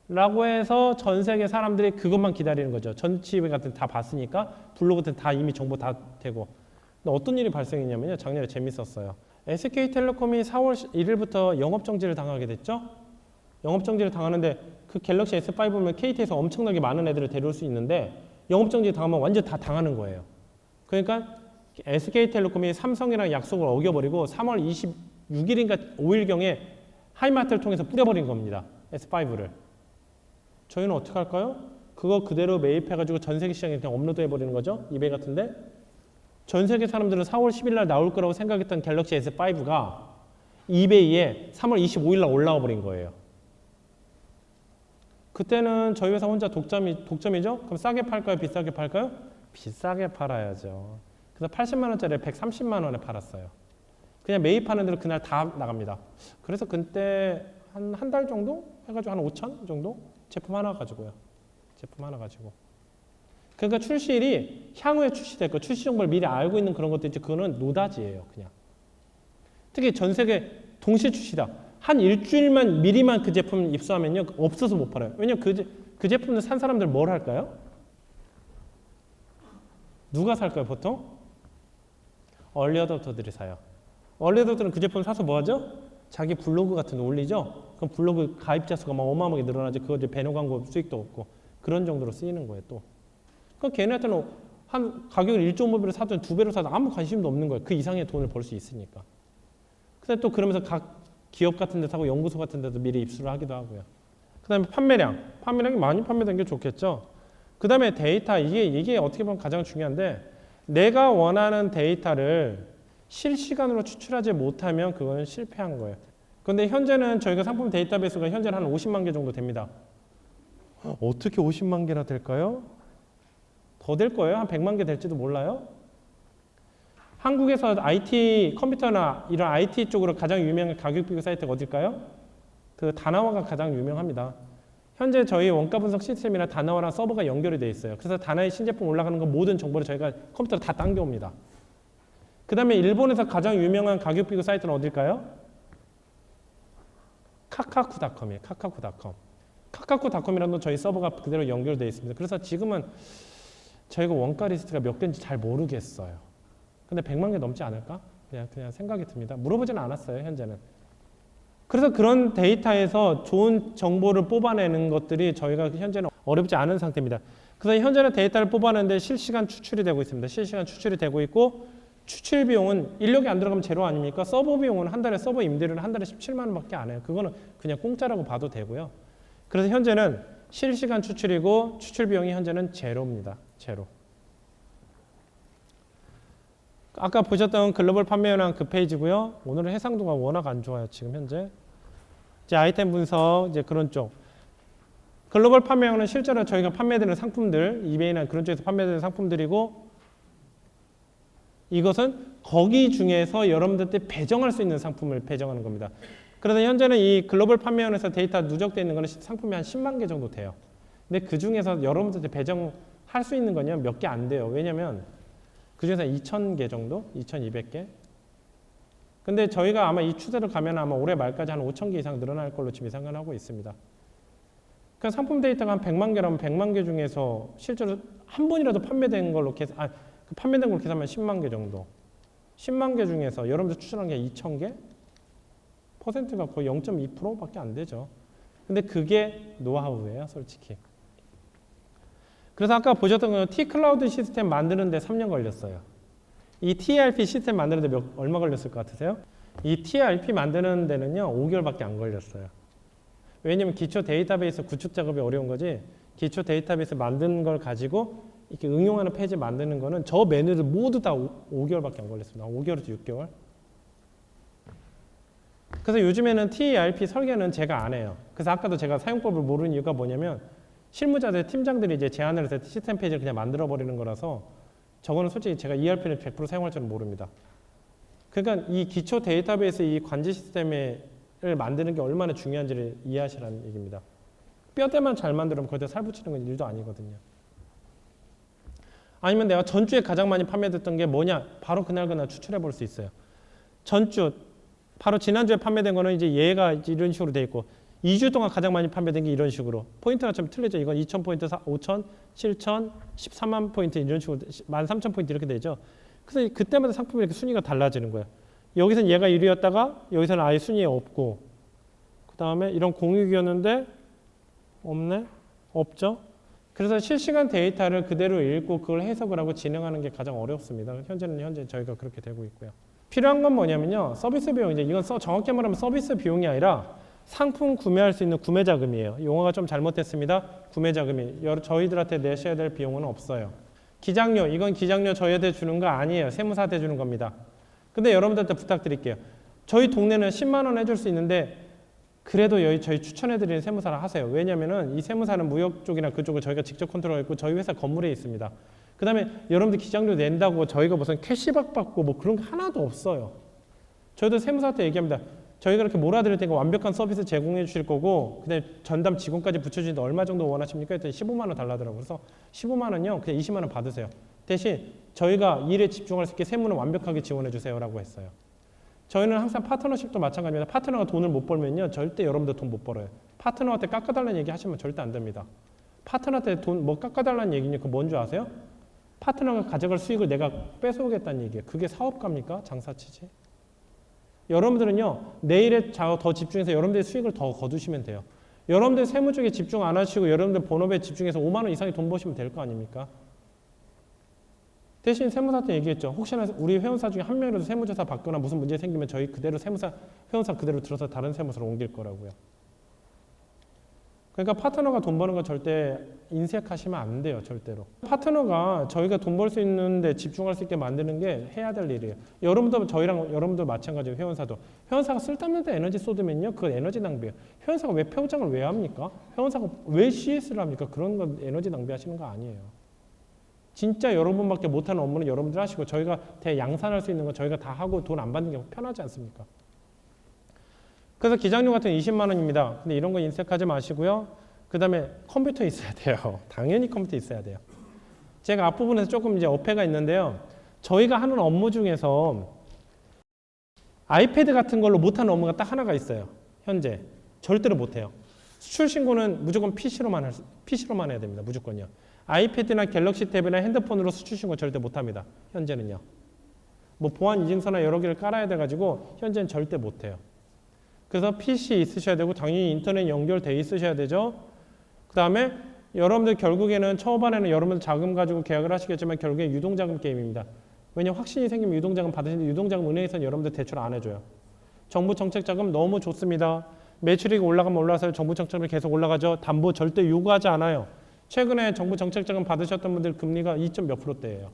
라고 해서 전 세계 사람들이 그것만 기다리는 거죠. 전치회 같은 다 봤으니까 블로그 같은 다 이미 정보 다 되고. 근데 어떤 일이 발생했냐면요. 작년에 재밌었어요. SK텔레콤이 4월 1일부터 영업정지를 당하게 됐죠. 영업정지를 당하는데 그 갤럭시 S5면 KT에서 엄청나게 많은 애들을 데려올 수 있는데 영업정지 당하면 완전 다 당하는 거예요. 그러니까 SK텔레콤이 삼성이랑 약속을 어겨버리고 3월 26일인가 5일경에 하이마트를 통해서 뿌려버린 겁니다. S5를. 저희는 어떻게 할까요? 그거 그대로 매입해가지고 전 세계 시장에 그냥 업로드해버리는 거죠. 이베이 같은데. 전 세계 사람들은 4월 10일 날 나올 거라고 생각했던 갤럭시 S5가 이베이에 3월 25일 날 올라와 버린 거예요. 그때는 저희 회사 혼자 독점이죠? 그럼 싸게 팔까요? 비싸게 팔까요? 비싸게 팔아야죠. 그래서 80만 원짜리를 130만 원에 팔았어요. 그냥 매입하는 대로 그날 다 나갑니다. 그래서 그때 한 달 정도 해가지고 한 5천 정도? 제품 하나 가지고요. 제품 하나 가지고. 그러니까 출시일이 향후에 출시될 거, 출시 정보를 미리 알고 있는 그런 것도 있지, 그거는 노다지예요, 그냥. 특히 전 세계 동시 출시다. 한 일주일만 미리만 그 제품 입수하면요, 없어서 못 팔아요. 왜냐면 그 제품을 산 사람들 뭘 할까요? 누가 살까요, 보통? 얼리 어답터들이 사요. 얼리 어답터는 그 제품 사서 뭐 하죠? 자기 블로그 같은 거 올리죠? 그럼 블로그 가입자 수가 막 어마어마하게 늘어나지. 그거 이제 배너 광고 수익도 없고. 그런 정도로 쓰이는 거예요, 또. 그럼 걔네한테는 한 가격을 1.5배로 사든 2배로 사든 아무 관심도 없는 거예요. 그 이상의 돈을 벌 수 있으니까. 근데 또 그러면서 각 기업 같은 데 사고 연구소 같은 데도 미리 입수를 하기도 하고요. 그 다음에 판매량. 판매량이 많이 판매된 게 좋겠죠. 그 다음에 데이터. 이게 어떻게 보면 가장 중요한데, 내가 원하는 데이터를 실시간으로 추출하지 못하면 그건 실패한 거예요. 그런데 현재는 저희가 상품 데이터베이스가 현재는 한 50만 개 정도 됩니다. 어떻게 50만 개나 될까요? 더 될 거예요. 한 100만 개 될지도 몰라요. 한국에서 IT 컴퓨터나 이런 IT 쪽으로 가장 유명한 가격 비교 사이트가 어딜까요? 그 다나와가 가장 유명합니다. 현재 저희 원가 분석 시스템이나 다나와랑 서버가 연결이 되어 있어요. 그래서 다나의 신제품 올라가는 거 모든 정보를 저희가 컴퓨터로 다 당겨옵니다. 그 다음에 일본에서 가장 유명한 가격 비교 사이트는 어딜까요? 카카쿠닷컴이에요. 카카쿠닷컴. 카카쿠닷컴이라는 저희 서버가 그대로 연결되어 있습니다. 그래서 지금은 저희가 원가 리스트가 몇 개인지 잘 모르겠어요. 근데 100만 개 넘지 않을까? 그냥 생각이 듭니다. 물어보지는 않았어요, 현재는. 그래서 그런 데이터에서 좋은 정보를 뽑아내는 것들이 저희가 현재는 어렵지 않은 상태입니다. 그래서 현재는 데이터를 뽑아내는데 실시간 추출이 되고 있습니다. 실시간 추출이 되고 있고 추출 비용은 인력이 안 들어가면 제로 아닙니까? 서버 비용은 한 달에 서버 임대료는 한 달에 17만 원밖에 안 해요. 그거는 그냥 공짜라고 봐도 되고요. 그래서 현재는 실시간 추출이고 추출 비용이 현재는 제로입니다. 제로. 아까 보셨던 글로벌 판매 현황 그 페이지고요. 오늘은 해상도가 워낙 안 좋아요. 지금 현재. 이제 아이템 분석 이제 그런 쪽. 글로벌 판매 현황은 실제로 저희가 판매되는 상품들, 이베이나 그런 쪽에서 판매되는 상품들이고 이것은 거기 중에서 여러분들한테 배정할 수 있는 상품을 배정하는 겁니다. 그래서 현재는 이 글로벌 판매 현황에서 데이터 누적되어 있는 것은 상품이 한 10만 개 정도 돼요. 근데 그 중에서 여러분들한테 배정할 수 있는 건요 몇 개 안 돼요. 왜냐면 그 중에서 2,000개 정도? 2,200개? 근데 저희가 아마 이 추세로 가면 아마 올해 말까지 한 5,000개 이상 늘어날 걸로 지금 예상을 하고 있습니다. 그러니까 상품 데이터가 한 100만 개라면 100만 개 중에서 실제로 한 번이라도 판매된 걸로 판매된 걸로 계산하면 10만 개 정도. 10만 개 중에서 여러분들 추천한 게 2,000개? 퍼센트가 거의 0.2%밖에 안 되죠. 근데 그게 노하우예요, 솔직히. 그래서 아까 보셨던 거 T-클라우드 시스템 만드는데 3년 걸렸어요. 이 TRP 시스템 만드는데 얼마 걸렸을 것 같으세요? 이 TRP 만드는 데는요 5개월밖에 안 걸렸어요. 왜냐면 기초 데이터베이스 구축 작업이 어려운 거지 기초 데이터베이스 만든 걸 가지고 이렇게 응용하는 페이지 만드는 거는 저 메뉴들 모두 다 5개월밖에 안 걸렸습니다. 5개월에서 6개월. 그래서 요즘에는 TRP 설계는 제가 안 해요. 그래서 아까도 제가 사용법을 모르는 이유가 뭐냐면 실무자들, 팀장들이 이제 제안을 해서 시스템 페이지를 그냥 만들어 버리는 거라서 저거는 솔직히 제가 ERP를 100% 사용할 줄은 모릅니다. 그러니까 이 기초 데이터베이스 이 관제 시스템을 만드는 게 얼마나 중요한지를 이해하시라는 얘기입니다. 뼈대만 잘 만들면 거기다 살 붙이는 건 일도 아니거든요. 아니면 내가 전주에 가장 많이 판매됐던 게 뭐냐? 바로 그날 추출해 볼 수 있어요. 전주, 바로 지난주에 판매된 거는 이제 얘가 이런 식으로 돼 있고 2주 동안 가장 많이 판매된 게 이런 식으로 포인트가 좀 틀리죠. 이건 2,000포인트, 5,000, 7,000, 13만 포인트 이런 식으로 13,000포인트 이렇게 되죠. 그래서 그때마다 상품이 이렇게 순위가 달라지는 거예요. 여기서는 얘가 1위였다가 여기서는 아예 순위에 없고 그 다음에 이런 공유기였는데 없네? 없죠? 그래서 실시간 데이터를 그대로 읽고 그걸 해석을 하고 진행하는 게 가장 어렵습니다. 현재 저희가 그렇게 되고 있고요. 필요한 건 뭐냐면요. 서비스 비용, 이제 이건 정확히 말하면 서비스 비용이 아니라 상품 구매할 수 있는 구매 자금이에요. 용어가 좀 잘못됐습니다. 구매 자금이 저희들한테 내셔야 될 비용은 없어요. 기장료, 이건 기장료 저희한테 주는 거 아니에요. 세무사한테 주는 겁니다. 근데 여러분들한테 부탁드릴게요. 저희 동네는 10만 원 해줄 수 있는데 그래도 저희 추천해드리는 세무사를 하세요. 왜냐면은 이 세무사는 무역 쪽이나 그쪽을 저희가 직접 컨트롤하고 저희 회사 건물에 있습니다. 그 다음에 여러분들 기장료 낸다고 저희가 무슨 캐시박 받고 뭐 그런 거 하나도 없어요. 저희도 세무사한테 얘기합니다. 저희가 이렇게 몰아드릴 테니까 완벽한 서비스 제공해 주실 거고 그다음에 전담 직원까지 붙여주시는데 얼마 정도 원하십니까? 했더니 15만 원 달라더라고요. 그래서 15만 원요 그냥 20만 원 받으세요. 대신 저희가 일에 집중할 수 있게 세무는 완벽하게 지원해 주세요라고 했어요. 저희는 항상 파트너십도 마찬가지입니다. 파트너가 돈을 못 벌면요 절대 여러분들 돈 못 벌어요. 파트너한테 깎아달라는 얘기 하시면 절대 안 됩니다. 파트너한테 돈 뭐 깎아달라는 얘기는 그 뭔 줄 아세요? 파트너가 가져갈 수익을 내가 뺏어오겠다는 얘기예요. 그게 사업가입니까? 장사치지? 여러분들은요 내일에 더 집중해서 여러분들의 수익을 더 거두시면 돼요. 여러분들 세무 쪽에 집중 안 하시고 여러분들 본업에 집중해서 5만 원 이상의 돈 버시면 될 거 아닙니까? 대신 세무사한테 얘기했죠. 혹시나 우리 회원사 중에 한 명이라도 세무조사 받거나 무슨 문제 생기면 저희 그대로 회원사 그대로 들어서 다른 세무사로 옮길 거라고요. 그러니까 파트너가 돈 버는 거 절대 인색하시면 안 돼요. 절대로. 파트너가 저희가 돈 벌 수 있는데 집중할 수 있게 만드는 게 해야 될 일이에요. 여러분들 마찬가지예요. 회원사가 쓸데없는 데 에너지 쏟으면요. 그건 에너지 낭비예요. 회원사가 왜 표장을 왜 합니까? 회원사가 왜 CS를 합니까? 그런 건 에너지 낭비하시는 거 아니에요. 진짜 여러분밖에 못하는 업무는 여러분들 하시고 저희가 대양산할 수 있는 건 저희가 다 하고 돈 안 받는 게 편하지 않습니까? 그래서 기장료 같은 20만 원입니다. 근데 이런 거 인색하지 마시고요. 그 다음에 컴퓨터 있어야 돼요. 당연히 컴퓨터 있어야 돼요. 제가 앞부분에서 조금 이제 어폐가 있는데요. 저희가 하는 업무 중에서 아이패드 같은 걸로 못하는 업무가 딱 하나가 있어요. 현재. 절대로 못해요. 수출 신고는 무조건 PC로만 해야 됩니다. 무조건요. 아이패드나 갤럭시 탭이나 핸드폰으로 수출 신고 절대 못합니다. 현재는요. 뭐 보안 인증서나 여러 개를 깔아야 돼가지고 현재는 절대 못해요. 그래서 PC 있으셔야 되고 당연히 인터넷 연결돼 있으셔야 되죠. 그 다음에 여러분들 결국에는 초반에는 여러분들 자금 가지고 계약을 하시겠지만 결국에 유동자금 게임입니다. 왜냐면 확신이 생기면 유동자금 받으시는데 유동자금 은행에서는 여러분들 대출 안 해줘요. 정부 정책 자금 너무 좋습니다. 매출이 올라가면 올라가서 정부 정책 자금이 계속 올라가죠. 담보 절대 요구하지 않아요. 최근에 정부 정책 자금 받으셨던 분들 금리가 2점 몇 %대예요.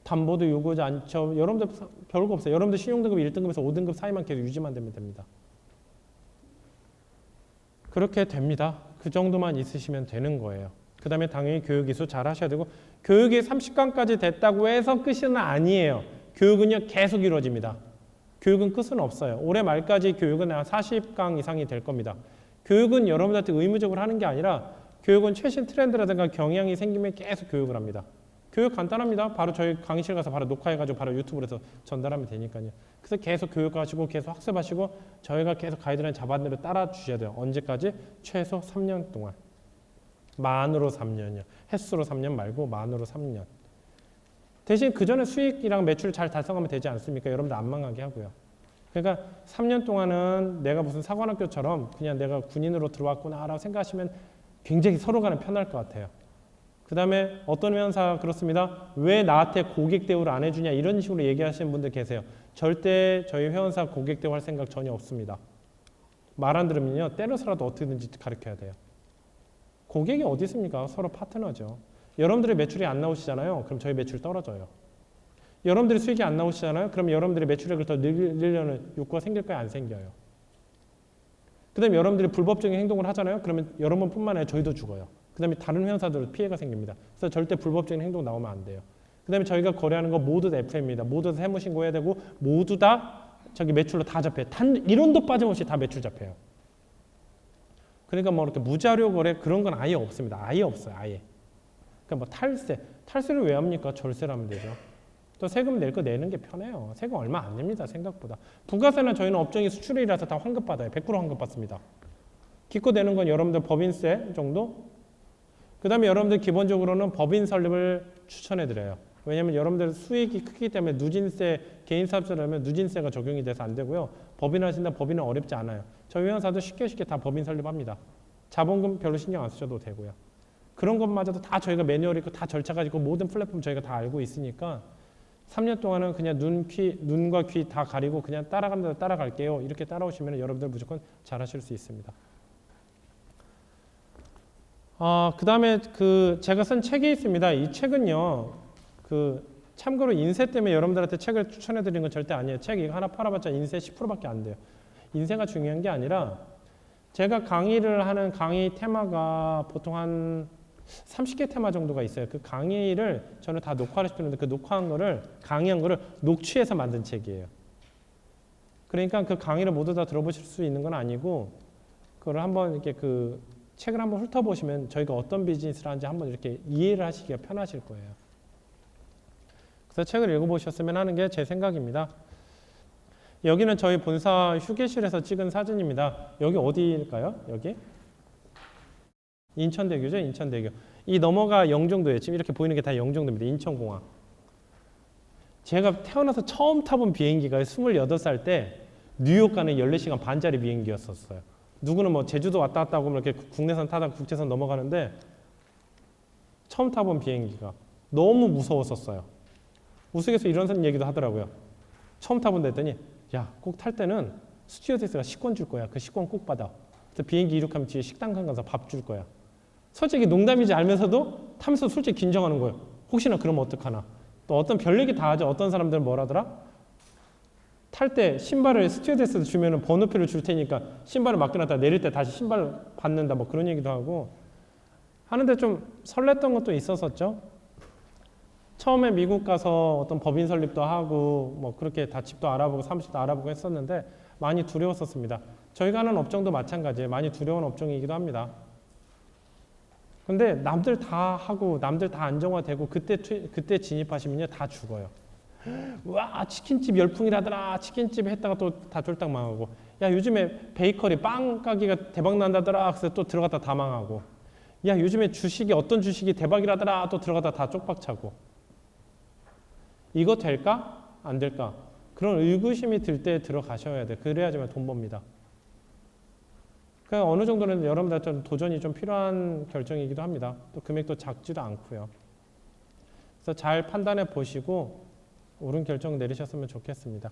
담보도 요구하지 않죠. 여러분들 별거 없어요. 여러분들 신용등급 1등급에서 5등급 사이만 계속 유지만 되면 됩니다. 그렇게 됩니다. 그 정도만 있으시면 되는 거예요. 그 다음에 당연히 교육 이수 잘 하셔야 되고 교육이 30강까지 됐다고 해서 끝은 아니에요. 교육은요 계속 이루어집니다. 교육은 끝은 없어요. 올해 말까지 교육은 한 40강 이상이 될 겁니다. 교육은 여러분들한테 의무적으로 하는 게 아니라 교육은 최신 트렌드라든가 경향이 생기면 계속 교육을 합니다. 교육 간단합니다. 바로 저희 강의실 가서 바로 녹화해가지고 바로 유튜브로 해서 전달하면 되니까요. 그래서 계속 교육하시고 계속 학습하시고 저희가 계속 가이드라인 잡아낸 대로 따라 주셔야 돼요. 언제까지? 최소 3년 동안. 만으로 3년이요. 횟수로 3년 말고 만으로 3년. 대신 그 전에 수익이랑 매출 잘 달성하면 되지 않습니까? 여러분들 안 망하게 하고요. 그러니까 3년 동안은 내가 무슨 사관학교처럼 그냥 내가 군인으로 들어왔구나 라고 생각하시면 굉장히 서로 간에 편할 것 같아요. 그 다음에 어떤 회원사 그렇습니다. 왜 나한테 고객 대우를 안 해주냐 이런 식으로 얘기하시는 분들 계세요. 절대 저희 회원사 고객 대우할 생각 전혀 없습니다. 말 안 들으면요 때려서라도 어떻게든지 가르쳐야 돼요. 고객이 어디 있습니까? 서로 파트너죠. 여러분들의 매출이 안 나오시잖아요. 그럼 저희 매출 떨어져요. 여러분들이 수익이 안 나오시잖아요. 그럼 여러분들의 매출액을 더 늘리려는 욕구가 생길까요? 안 생겨요. 그 다음에 여러분들이 불법적인 행동을 하잖아요. 그러면 여러분뿐만 아니라 저희도 죽어요. 그 다음에 다른 회원사들도 피해가 생깁니다. 그래서 절대 불법적인 행동 나오면 안 돼요. 그 다음에 저희가 거래하는 거 모두 다 FM입니다. 모두 다 세무신고해야 되고 모두 다 저기 매출로 다 잡혀요. 단 1원도 빠짐없이 다 매출 잡혀요. 그러니까 뭐 이렇게 무자료 거래 그런 건 아예 없습니다. 아예 없어요. 아예. 그러니까 뭐 탈세를 왜 합니까? 절세를 하면 되죠. 또 세금 낼 거 내는 게 편해요. 세금 얼마 안 냅니다. 생각보다. 부가세는 저희는 업종이 수출이라서 다 환급받아요. 100% 환급받습니다. 기껏 내는 건 여러분들 법인세 정도? 그 다음에 여러분들 기본적으로는 법인 설립을 추천해드려요. 왜냐하면 여러분들 수익이 크기 때문에 누진세, 개인사업자라면 누진세가 적용이 돼서 안 되고요. 법인 하신다 법인은 어렵지 않아요. 저희 회원사도 쉽게 다 법인 설립합니다. 자본금 별로 신경 안 쓰셔도 되고요. 그런 것마저도 다 저희가 매뉴얼이 있고 다 절차가 있고 모든 플랫폼 저희가 다 알고 있으니까 3년 동안은 그냥 눈과 귀 다 가리고 그냥 따라간다 따라갈게요. 이렇게 따라오시면 여러분들 무조건 잘하실 수 있습니다. 그 다음에 제가 쓴 책이 있습니다. 이 책은요, 참고로 인쇄 때문에 여러분들한테 책을 추천해 드리는 건 절대 아니에요. 책 이거 하나 팔아봤자 인쇄 10%밖에 안 돼요. 인쇄가 중요한 게 아니라 제가 강의를 하는 강의 테마가 보통 한 30개 테마 정도가 있어요. 그 강의를 저는 다 녹화를 시키는데 그 녹화한 거를 강의한 거를 녹취해서 만든 책이에요. 그러니까 그 강의를 모두 다 들어보실 수 있는 건 아니고 그걸 한번 이렇게 책을 한번 훑어보시면 저희가 어떤 비즈니스를 하는지 한번 이렇게 이해를 하시기가 편하실 거예요. 그래서 책을 읽어보셨으면 하는 게 제 생각입니다. 여기는 저희 본사 휴게실에서 찍은 사진입니다. 여기 어디일까요? 여기? 인천대교죠? 인천대교. 이 너머가 영종도예요. 지금 이렇게 보이는 게 다 영종도입니다. 인천공항. 제가 태어나서 처음 타본 비행기가 28살 때 뉴욕 가는 14시간 반짜리 비행기였었어요. 누구는 뭐 제주도 왔다 갔다 하고 이렇게 국내선 타다가 국제선 넘어가는데 처음 타본 비행기가 너무 무서웠었어요. 우스갯소리 이런 얘기도 하더라고요. 처음 타본다 했더니 야, 꼭 탈 때는 스튜어디스가 식권 줄 거야. 그 식권 꼭 받아. 그래서 비행기 이륙하면 뒤에 식당 가서 밥 줄 거야. 솔직히 농담인지 알면서도 타면서 솔직히 긴장하는 거예요. 혹시나 그러면 어떡하나. 또 어떤 별 얘기 다 하죠. 어떤 사람들은 뭐라더라? 탈 때 신발을 스튜어디스 주면은 번호표를 줄 테니까 신발을 맡겨놨다 내릴 때 다시 신발 받는다 뭐 그런 얘기도 하고 하는데 좀 설렜던 것도 있었었죠. 처음에 미국 가서 어떤 법인 설립도 하고 뭐 그렇게 다 집도 알아보고 사무실도 알아보고 했었는데 많이 두려웠었습니다. 저희가 하는 업종도 마찬가지예요. 많이 두려운 업종이기도 합니다. 근데 남들 다 하고 남들 다 안정화되고 그때 진입하시면요 다 죽어요. 와 치킨집 열풍이라더라. 치킨집 했다가 또 다 쫄딱 망하고 야 요즘에 베이커리 빵 가게가 대박 난다더라. 그래서 또 들어갔다 다 망하고 야 요즘에 주식이 어떤 주식이 대박이라더라. 또 들어갔다 다 쪽박 차고 이거 될까? 안 될까? 그런 의구심이 들 때 들어가셔야 돼. 그래야지만 돈 법니다. 그러니까 어느 정도는 여러분들 좀 도전이 좀 필요한 결정이기도 합니다. 또 금액도 작지도 않고요. 그래서 잘 판단해 보시고 옳은 결정 내리셨으면 좋겠습니다.